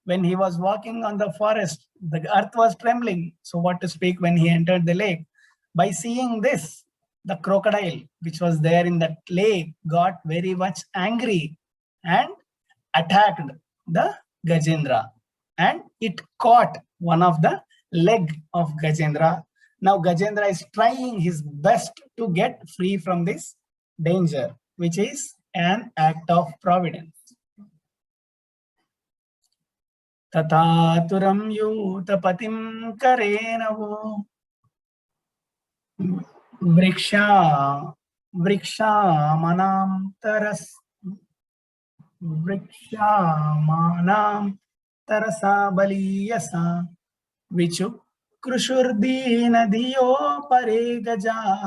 When he was walking on the forest, the earth was trembling. So what to speak when he entered the lake? By seeing this, the crocodile, which was there in that lake, got very much angry and attacked the Gajendra. And it caught one of the leg of Gajendra. Now Gajendra is trying his best to get free from this danger, which is an act of providence. Tataturam yutapatim karenavo vriksha manam tarasa baliyasa vichu कृशुर्दीनधियोपरे गजाः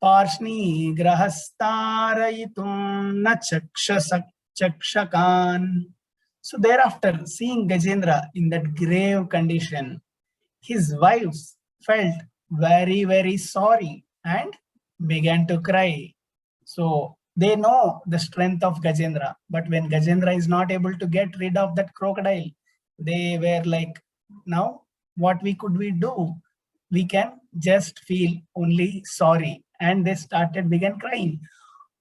पार्ष्णीग्रहस्तारयितुं न चक्षकान्. So thereafter, seeing Gajendra in that grave condition, his wives felt very, very sorry and began to cry. So they know the strength of Gajendra, but when Gajendra is not able to get rid of that crocodile, they were like, now what could we do? We can just feel only sorry. And they began crying.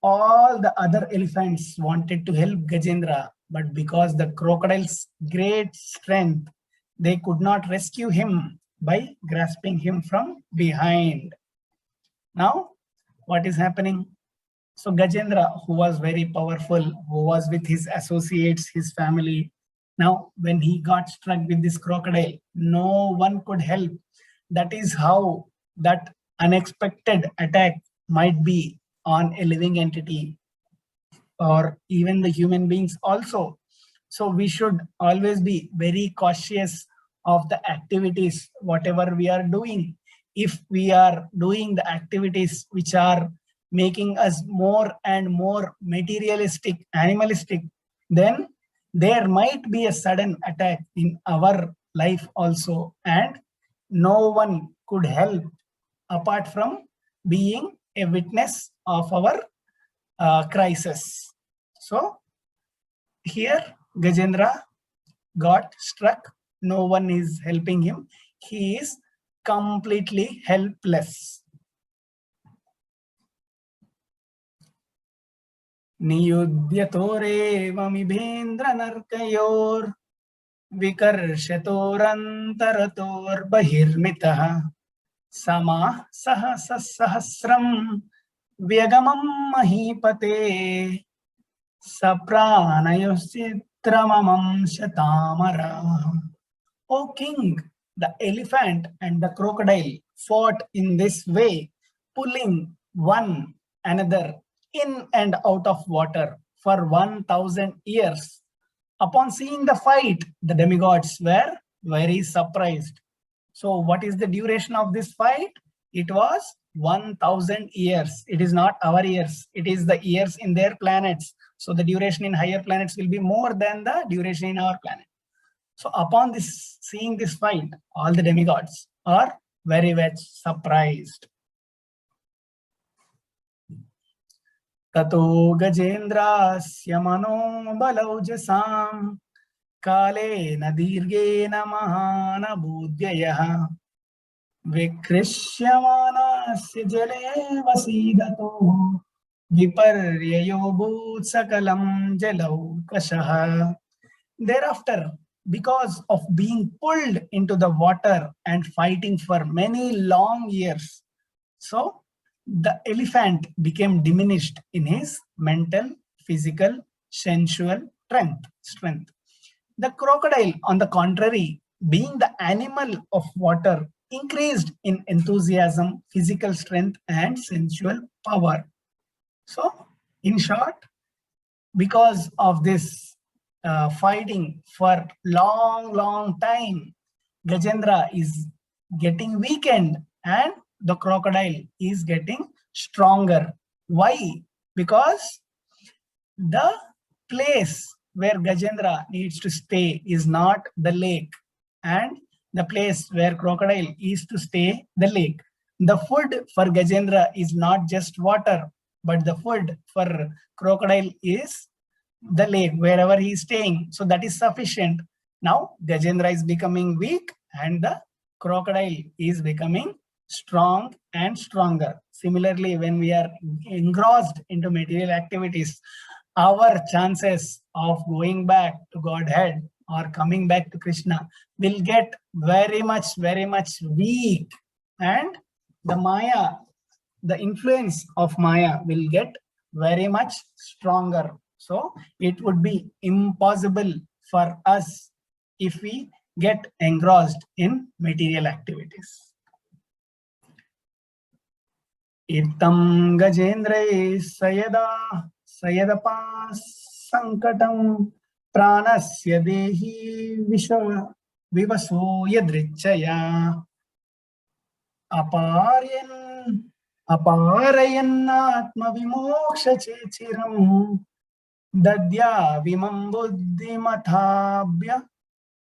All the other elephants wanted to help Gajendra, but because the crocodile's great strength, they could not rescue him by grasping him from behind. Now, what is happening? So Gajendra, who was very powerful, who was with his associates, his family, now when he got struck with this crocodile, no one could help. That is how that unexpected attack might be on a living entity or even the human beings also. So we should always be very cautious of the activities, whatever we are doing. If we are doing the activities which are making us more and more materialistic, animalistic, then there might be a sudden attack in our life also, and no one could help apart from being a witness of our crisis. So here Gajendra got struck. No one is helping him. He is completely helpless. नियुध्यतोरेवमिभेन्द्र नर्कयोर विकर्षतोरन्तरतोर्बहिर्मितः समाः सहस्रं व्यगमं महीपते सप्राणयोश्चित्रममं शतामराः. O king, the elephant and the crocodile fought in this way, pulling one another in and out of water for 1,000 years. Upon seeing the fight, the demigods were very surprised. So what is the duration of this fight? It was 1,000 years. It is not our years. It is the years in their planets. So the duration in higher planets will be more than the duration in our planet. So upon seeing this fight, all the demigods are very much surprised. Tato Gajendrasya manobalaujasam kalena dirghena mahana budhyayah vikrishymanasya jale vasidato viparyayo bhut sakalam jalaukashah. Thereafter, because of being pulled into the water and fighting for many long years, so the elephant became diminished in his mental, physical, sensual strength. The crocodile, on the contrary, being the animal of water, increased in enthusiasm, physical strength, and sensual power. So, in short, because of this fighting for long time, Gajendra is getting weakened and the crocodile is getting stronger. Why? Because the place where Gajendra needs to stay is not the lake, and the place where crocodile is to stay, the lake. The food for Gajendra is not just water, but the food for crocodile is the lake wherever he is staying. So that is sufficient. Now Gajendra is becoming weak and the crocodile is becoming strong and stronger. Similarly, when we are engrossed into material activities, our chances of going back to Godhead or coming back to Krishna will get very much weak, and the Maya, the influence of Maya will get very much stronger. So it would be impossible for us if we get engrossed in material activities. Irtam Gajendre Sayadapa Sankatam Pranasya Dehi vivaso yadrichaya aparayan vimoksha chechiram dadya vimam buddhimathabhya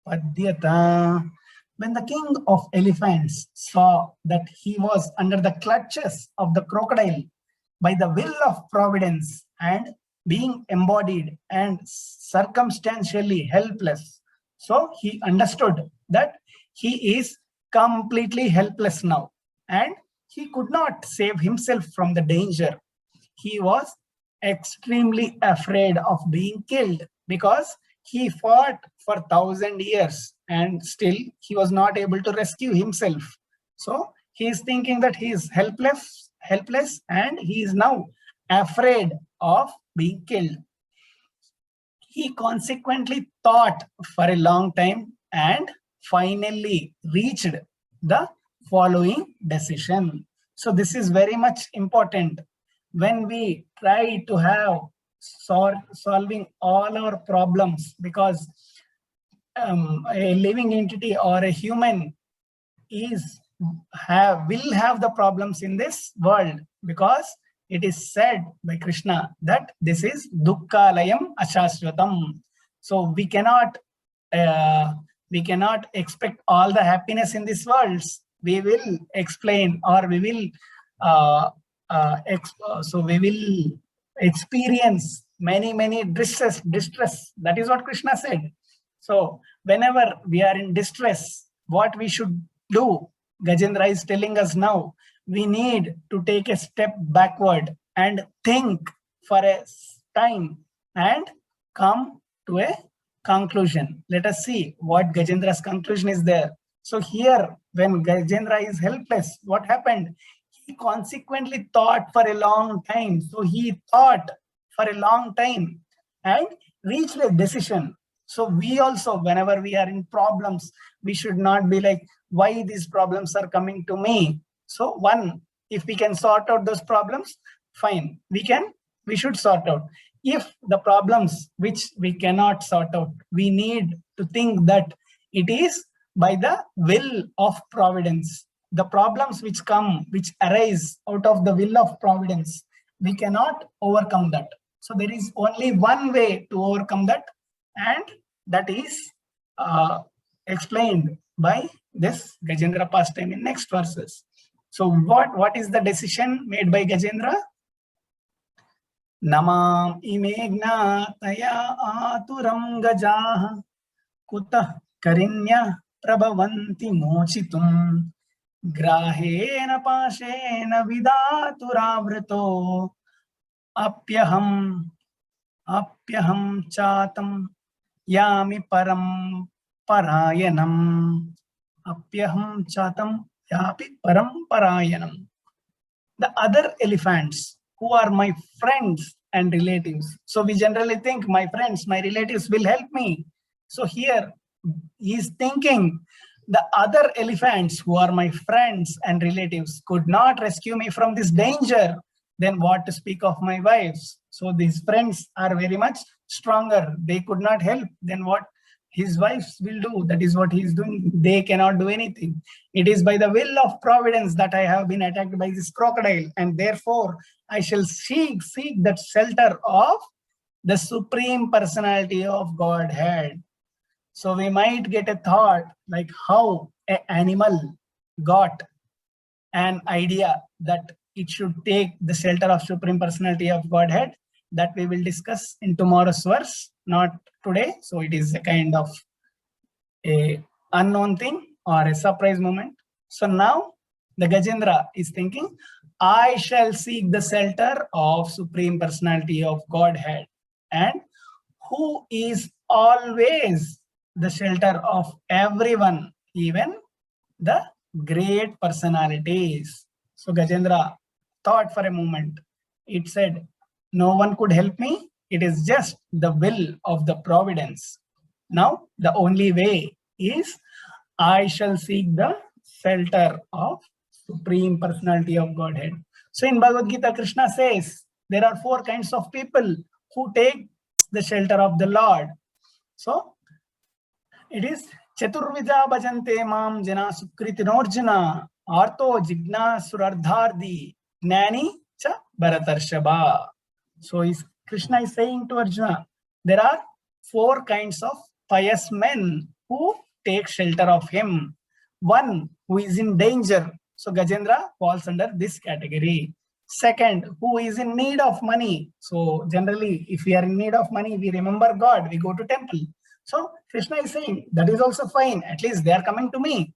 padyata. When the king of elephants saw that he was under the clutches of the crocodile by the will of providence and being embodied and circumstantially helpless, so he understood that he is completely helpless now and he could not save himself from the danger. He was extremely afraid of being killed because he fought for 1,000 years and still he was not able to rescue himself. So he is thinking that he is helpless and he is now afraid of being killed. He consequently thought for a long time and finally reached the following decision. So this is very much important when we try to have solving all our problems, because a living entity or a human will have the problems in this world, because it is said by Krishna that this is dukkhalayam ashashvatam. So we cannot expect all the happiness in this world. We will explain, or we will we will experience many distress. That is what Krishna said. So whenever we are in distress, what we should do, Gajendra is telling us now, we need to take a step backward and think for a time and come to a conclusion. Let us see what Gajendra's conclusion is there. So here, when Gajendra is helpless, what happened? He consequently thought for a long time. So he thought for a long time and reached a decision. So we also, whenever we are in problems, we should not be like, why these problems are coming to me? So one, if we can sort out those problems, fine, we should sort out. If the problems which we cannot sort out, we need to think that it is by the will of providence. The problems which arise out of the will of providence, we cannot overcome that. So there is only one way to overcome that, and that is explained by this Gajendra pastime in next verses. So what is the decision made by Gajendra? Namam imegna taya aturam gajaha kutah karinya prabhavanti mochitum grahena pashena vidaturavrato apyaham chatam yami param parayanam. Apyaham chatam yapi param parayanam. The other elephants who are my friends and relatives. So we generally think my friends, my relatives will help me. So here he is thinking the other elephants who are my friends and relatives could not rescue me from this danger, then what to speak of my wives? So these friends are very much stronger. They could not help. Then what his wives will do? That is what he is doing. They cannot do anything. It is by the will of providence that I have been attacked by this crocodile, and therefore I shall seek that shelter of the Supreme Personality of Godhead. So we might get a thought like how an animal got an idea that it should take the shelter of Supreme Personality of Godhead. That we will discuss in tomorrow's verse, not today. So it is a kind of a unknown thing or a surprise moment. So now the Gajendra is thinking, I shall seek the shelter of Supreme Personality of Godhead, and who is always the shelter of everyone, even the great personalities. So Gajendra thought for a moment. It said, no one could help me. It is just the will of the providence. Now, the only way is I shall seek the shelter of Supreme Personality of Godhead. So in Bhagavad Gita, Krishna says there are 4 kinds of people who take the shelter of the Lord. So it is Chaturvida bhajante mam jana sukritinarjuna arto jignasuraddhardi gnani cha bharatarshaba. So Krishna is saying to Arjuna, there are four kinds of pious men who take shelter of him. One, who is in danger. So Gajendra falls under this category. Second, who is in need of money. So generally, if we are in need of money, we remember God, we go to temple. So Krishna is saying that is also fine. At least they are coming to me.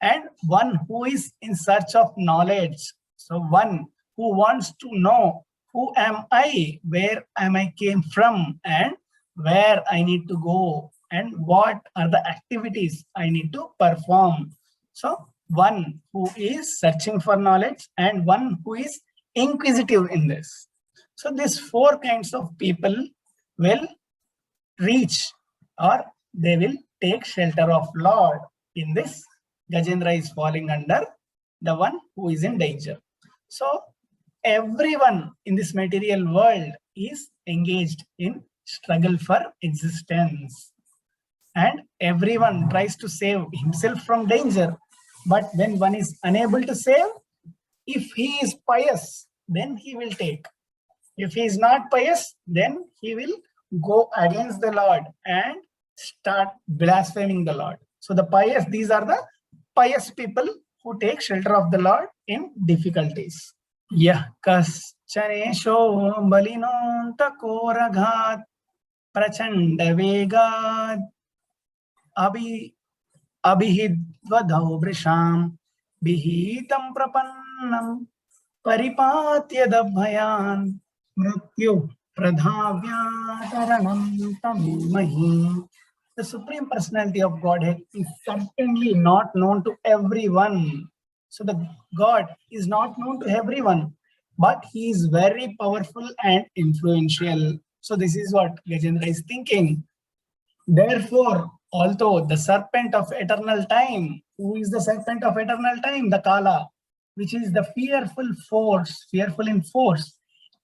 And one who is in search of knowledge. So one who wants to know who am I, where am I came from, and where I need to go, and what are the activities I need to perform. So one who is searching for knowledge and one who is inquisitive in this. So these four kinds of people will reach, or they will take shelter of Lord. In this, Gajendra is falling under the one who is in danger. So everyone in this material world is engaged in struggle for existence, and everyone tries to save himself from danger. But when one is unable to save, if he is pious, then he will take. If he is not pious, then he will go against the Lord and start blaspheming the Lord. So the pious, these are the pious people who take shelter of the Lord in difficulties. Yah kaschanesho balinontakoraghat prachanda vegad abhidvadau vrisham bihitam prapannam paripatya dabhayan mrityu pradhavyataranam tamimahi. The Supreme Personality of Godhead is certainly not known to everyone. So the God is not known to everyone, but he is very powerful and influential. So this is what Gajendra is thinking. Therefore, although the serpent of eternal time, who is the serpent of eternal time? The Kala, which is the fearful force, fearful in force,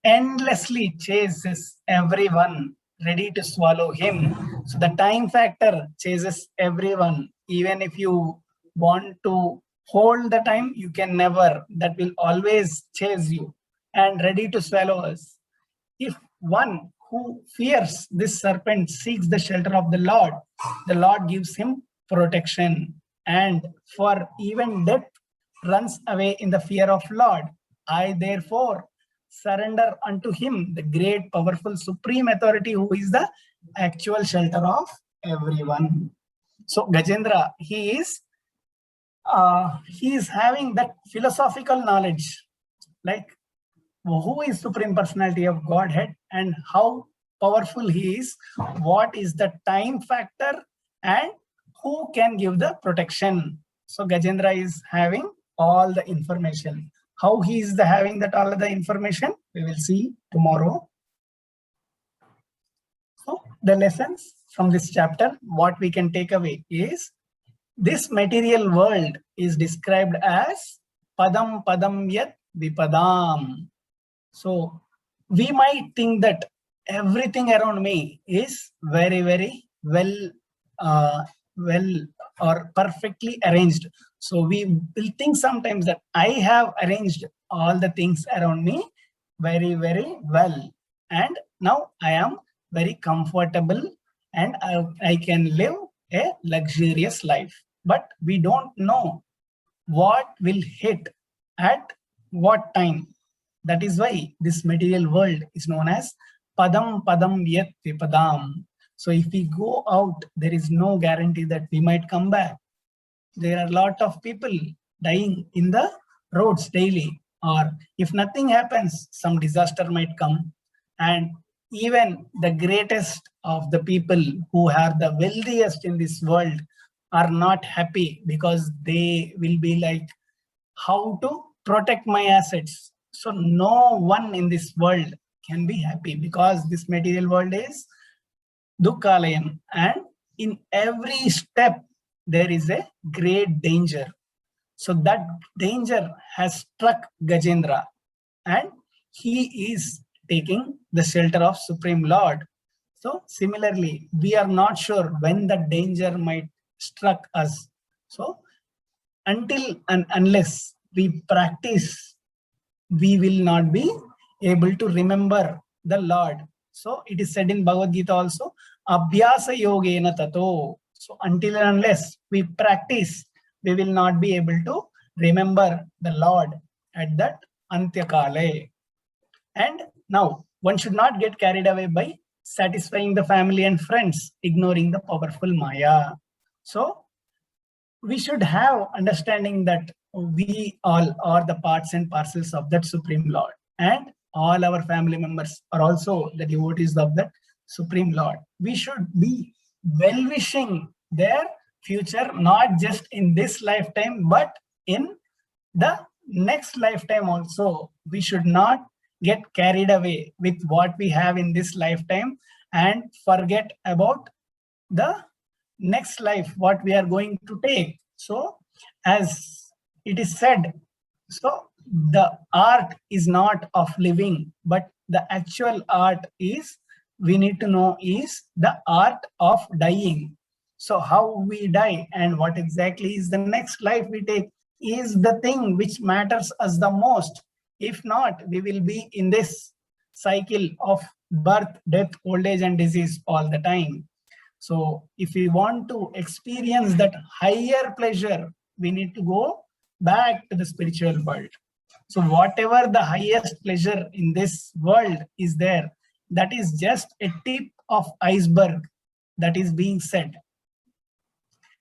endlessly chases everyone, ready to swallow him. So the time factor chases everyone. Even if you want to hold the time, you can never. That will always chase you and ready to swallow us. If one who fears this serpent seeks the shelter of the Lord gives him protection. And for even death runs away in the fear of Lord. I therefore surrender unto him, the great, powerful, supreme authority who is the actual shelter of everyone. So Gajendra, he is having that philosophical knowledge, like who is Supreme Personality of Godhead and how powerful he is, what is the time factor, and who can give the protection. So Gajendra is having all the information. How he is having that all of the information, we will see tomorrow. So the lessons from this chapter, what we can take away is, this material world is described as padam padam yat vipadam. So we might think that everything around me is very, very well or perfectly arranged. So we will think sometimes that I have arranged all the things around me very, very well. And now I am very comfortable and I can live a luxurious life. But we don't know what will hit at what time. That is why this material world is known as padam padam yat vipadam. So if we go out, there is no guarantee that we might come back. There are a lot of people dying in the roads daily, or if nothing happens, some disaster might come. And even the greatest of the people who are the wealthiest in this world are not happy, because they will be like, how to protect my assets? So no one in this world can be happy, because this material world is dukkhalayam, and in every step there is a great danger. So that danger has struck Gajendra, and he is taking the shelter of Supreme Lord. So similarly, we are not sure when the danger might struck us. So until and unless we practice, we will not be able to remember the Lord. So it is said in Bhagavad Gita also, Abhyasa yogena tato. So until and unless we practice, we will not be able to remember the Lord at that Antyakale. And now one should not get carried away by satisfying the family and friends, ignoring the powerful Maya. So we should have understanding that we all are the parts and parcels of that Supreme Lord, and all our family members are also the devotees of that Supreme Lord. We should be well-wishing their future, not just in this lifetime, but in the next lifetime also. We should not get carried away with what we have in this lifetime and forget about the next life, what we are going to take. So as it is said, so the art is not of living, but the actual art is, we need to know, is the art of dying. So how we die and what exactly is the next life we take is the thing which matters us the most. If not, we will be in this cycle of birth, death, old age and disease all the time. So if we want to experience that higher pleasure, we need to go back to the spiritual world. So whatever the highest pleasure in this world is there, that is just a tip of iceberg that is being said.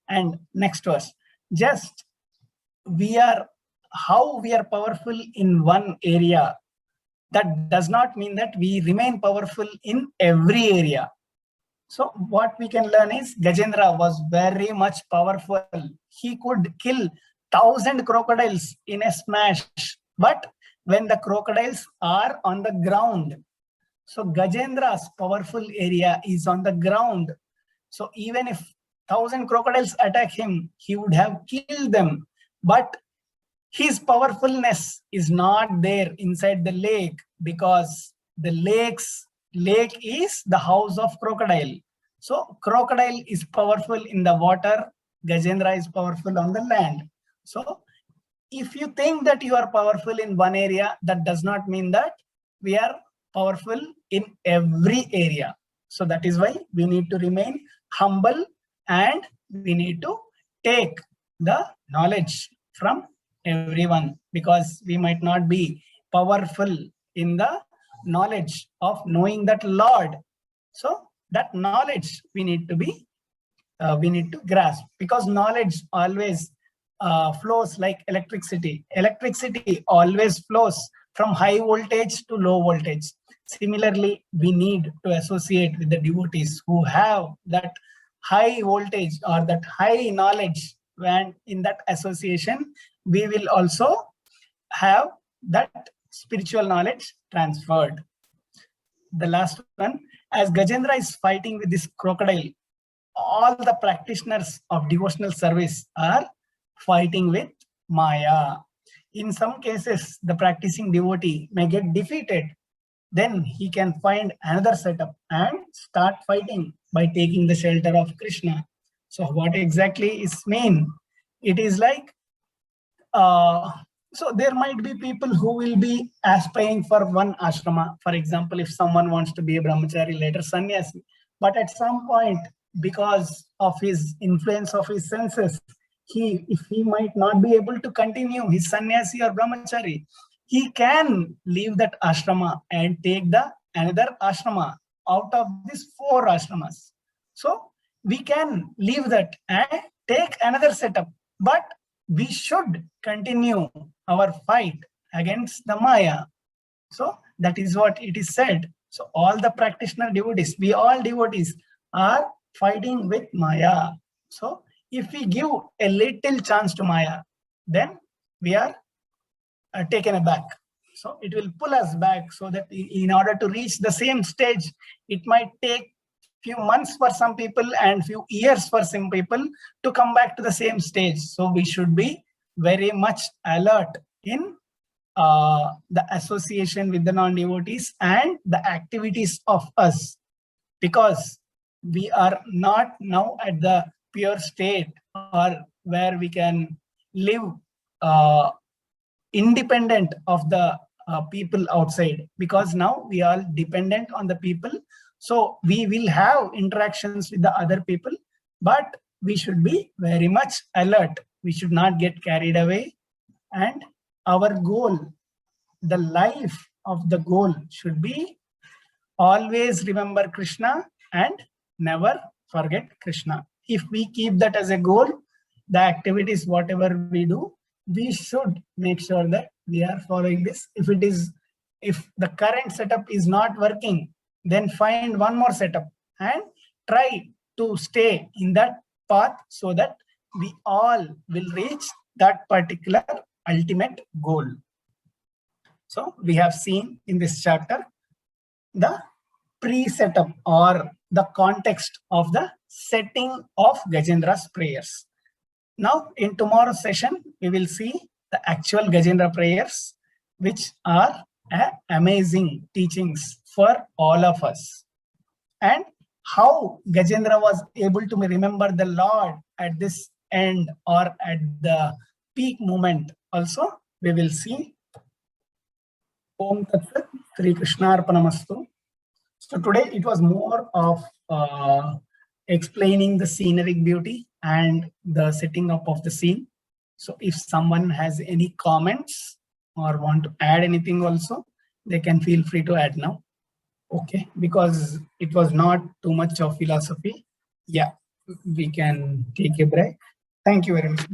And next verse, just how we are powerful in one area, that does not mean that we remain powerful in every area. So what we can learn is Gajendra was very much powerful. He could kill 1,000 crocodiles in a smash. But when the crocodiles are on the ground, so Gajendra's powerful area is on the ground. So even if 1,000 crocodiles attack him, he would have killed them. But his powerfulness is not there inside the lake, because the lake is the house of crocodile. So crocodile is powerful in the water, Gajendra is powerful on the land. So if you think that you are powerful in one area, that does not mean that we are powerful in every area. So that is why we need to remain humble and we need to take the knowledge from everyone, because we might not be powerful in the knowledge of knowing that Lord. So that knowledge we need to grasp, because knowledge always flows like electricity. Electricity always flows from high voltage to low voltage. Similarly, we need to associate with the devotees who have that high voltage or that high knowledge, and in that association, we will also have that spiritual knowledge transferred. The last one, as Gajendra is fighting with this crocodile, all the practitioners of devotional service are fighting with Maya. In some cases, the practicing devotee may get defeated. Then he can find another setup and start fighting by taking the shelter of Krishna. So what exactly is mean? It is like, so there might be people who will be aspiring for one ashrama. For example, if someone wants to be a brahmachari, later sannyasi, but at some point, because of his influence of his senses, if he might not be able to continue his sannyasi or brahmachari, he can leave that ashrama and take the another ashrama out of these 4 ashramas. So we can leave that and take another setup, but we should continue our fight against the Maya. So that is what it is said. So all the practitioner devotees, we all devotees are fighting with Maya. So if we give a little chance to Maya, then we are taken aback. So it will pull us back, so that in order to reach the same stage, it might take few months for some people and few years for some people to come back to the same stage. So we should be very much alert in the association with the non-devotees and the activities of us, because we are not now at the pure state, or where we can live independent of the people outside, because now we are dependent on the people. So we will have interactions with the other people, but we should be very much alert. We should not get carried away. And our goal, the life of the goal, should be always remember Krishna and never forget Krishna. If we keep that as a goal, the activities, whatever we do, we should make sure that we are following this. If the current setup is not working, then find one more setup and try to stay in that path, so that we all will reach that particular ultimate goal. So we have seen in this chapter the pre-setup or the context of the setting of Gajendra's prayers. Now in tomorrow's session, we will see the actual Gajendra prayers, which are amazing teachings for all of us. And how Gajendra was able to remember the Lord at this end or at the peak moment also, we will see. Om Tat Sat, Sri Krishna Arpanamastu. So today it was more of explaining the scenic beauty and the setting up of the scene. So if someone has any comments or want to add anything also, they can feel free to add now. Okay, because it was not too much of philosophy. Yeah, we can take a break. Thank you very much.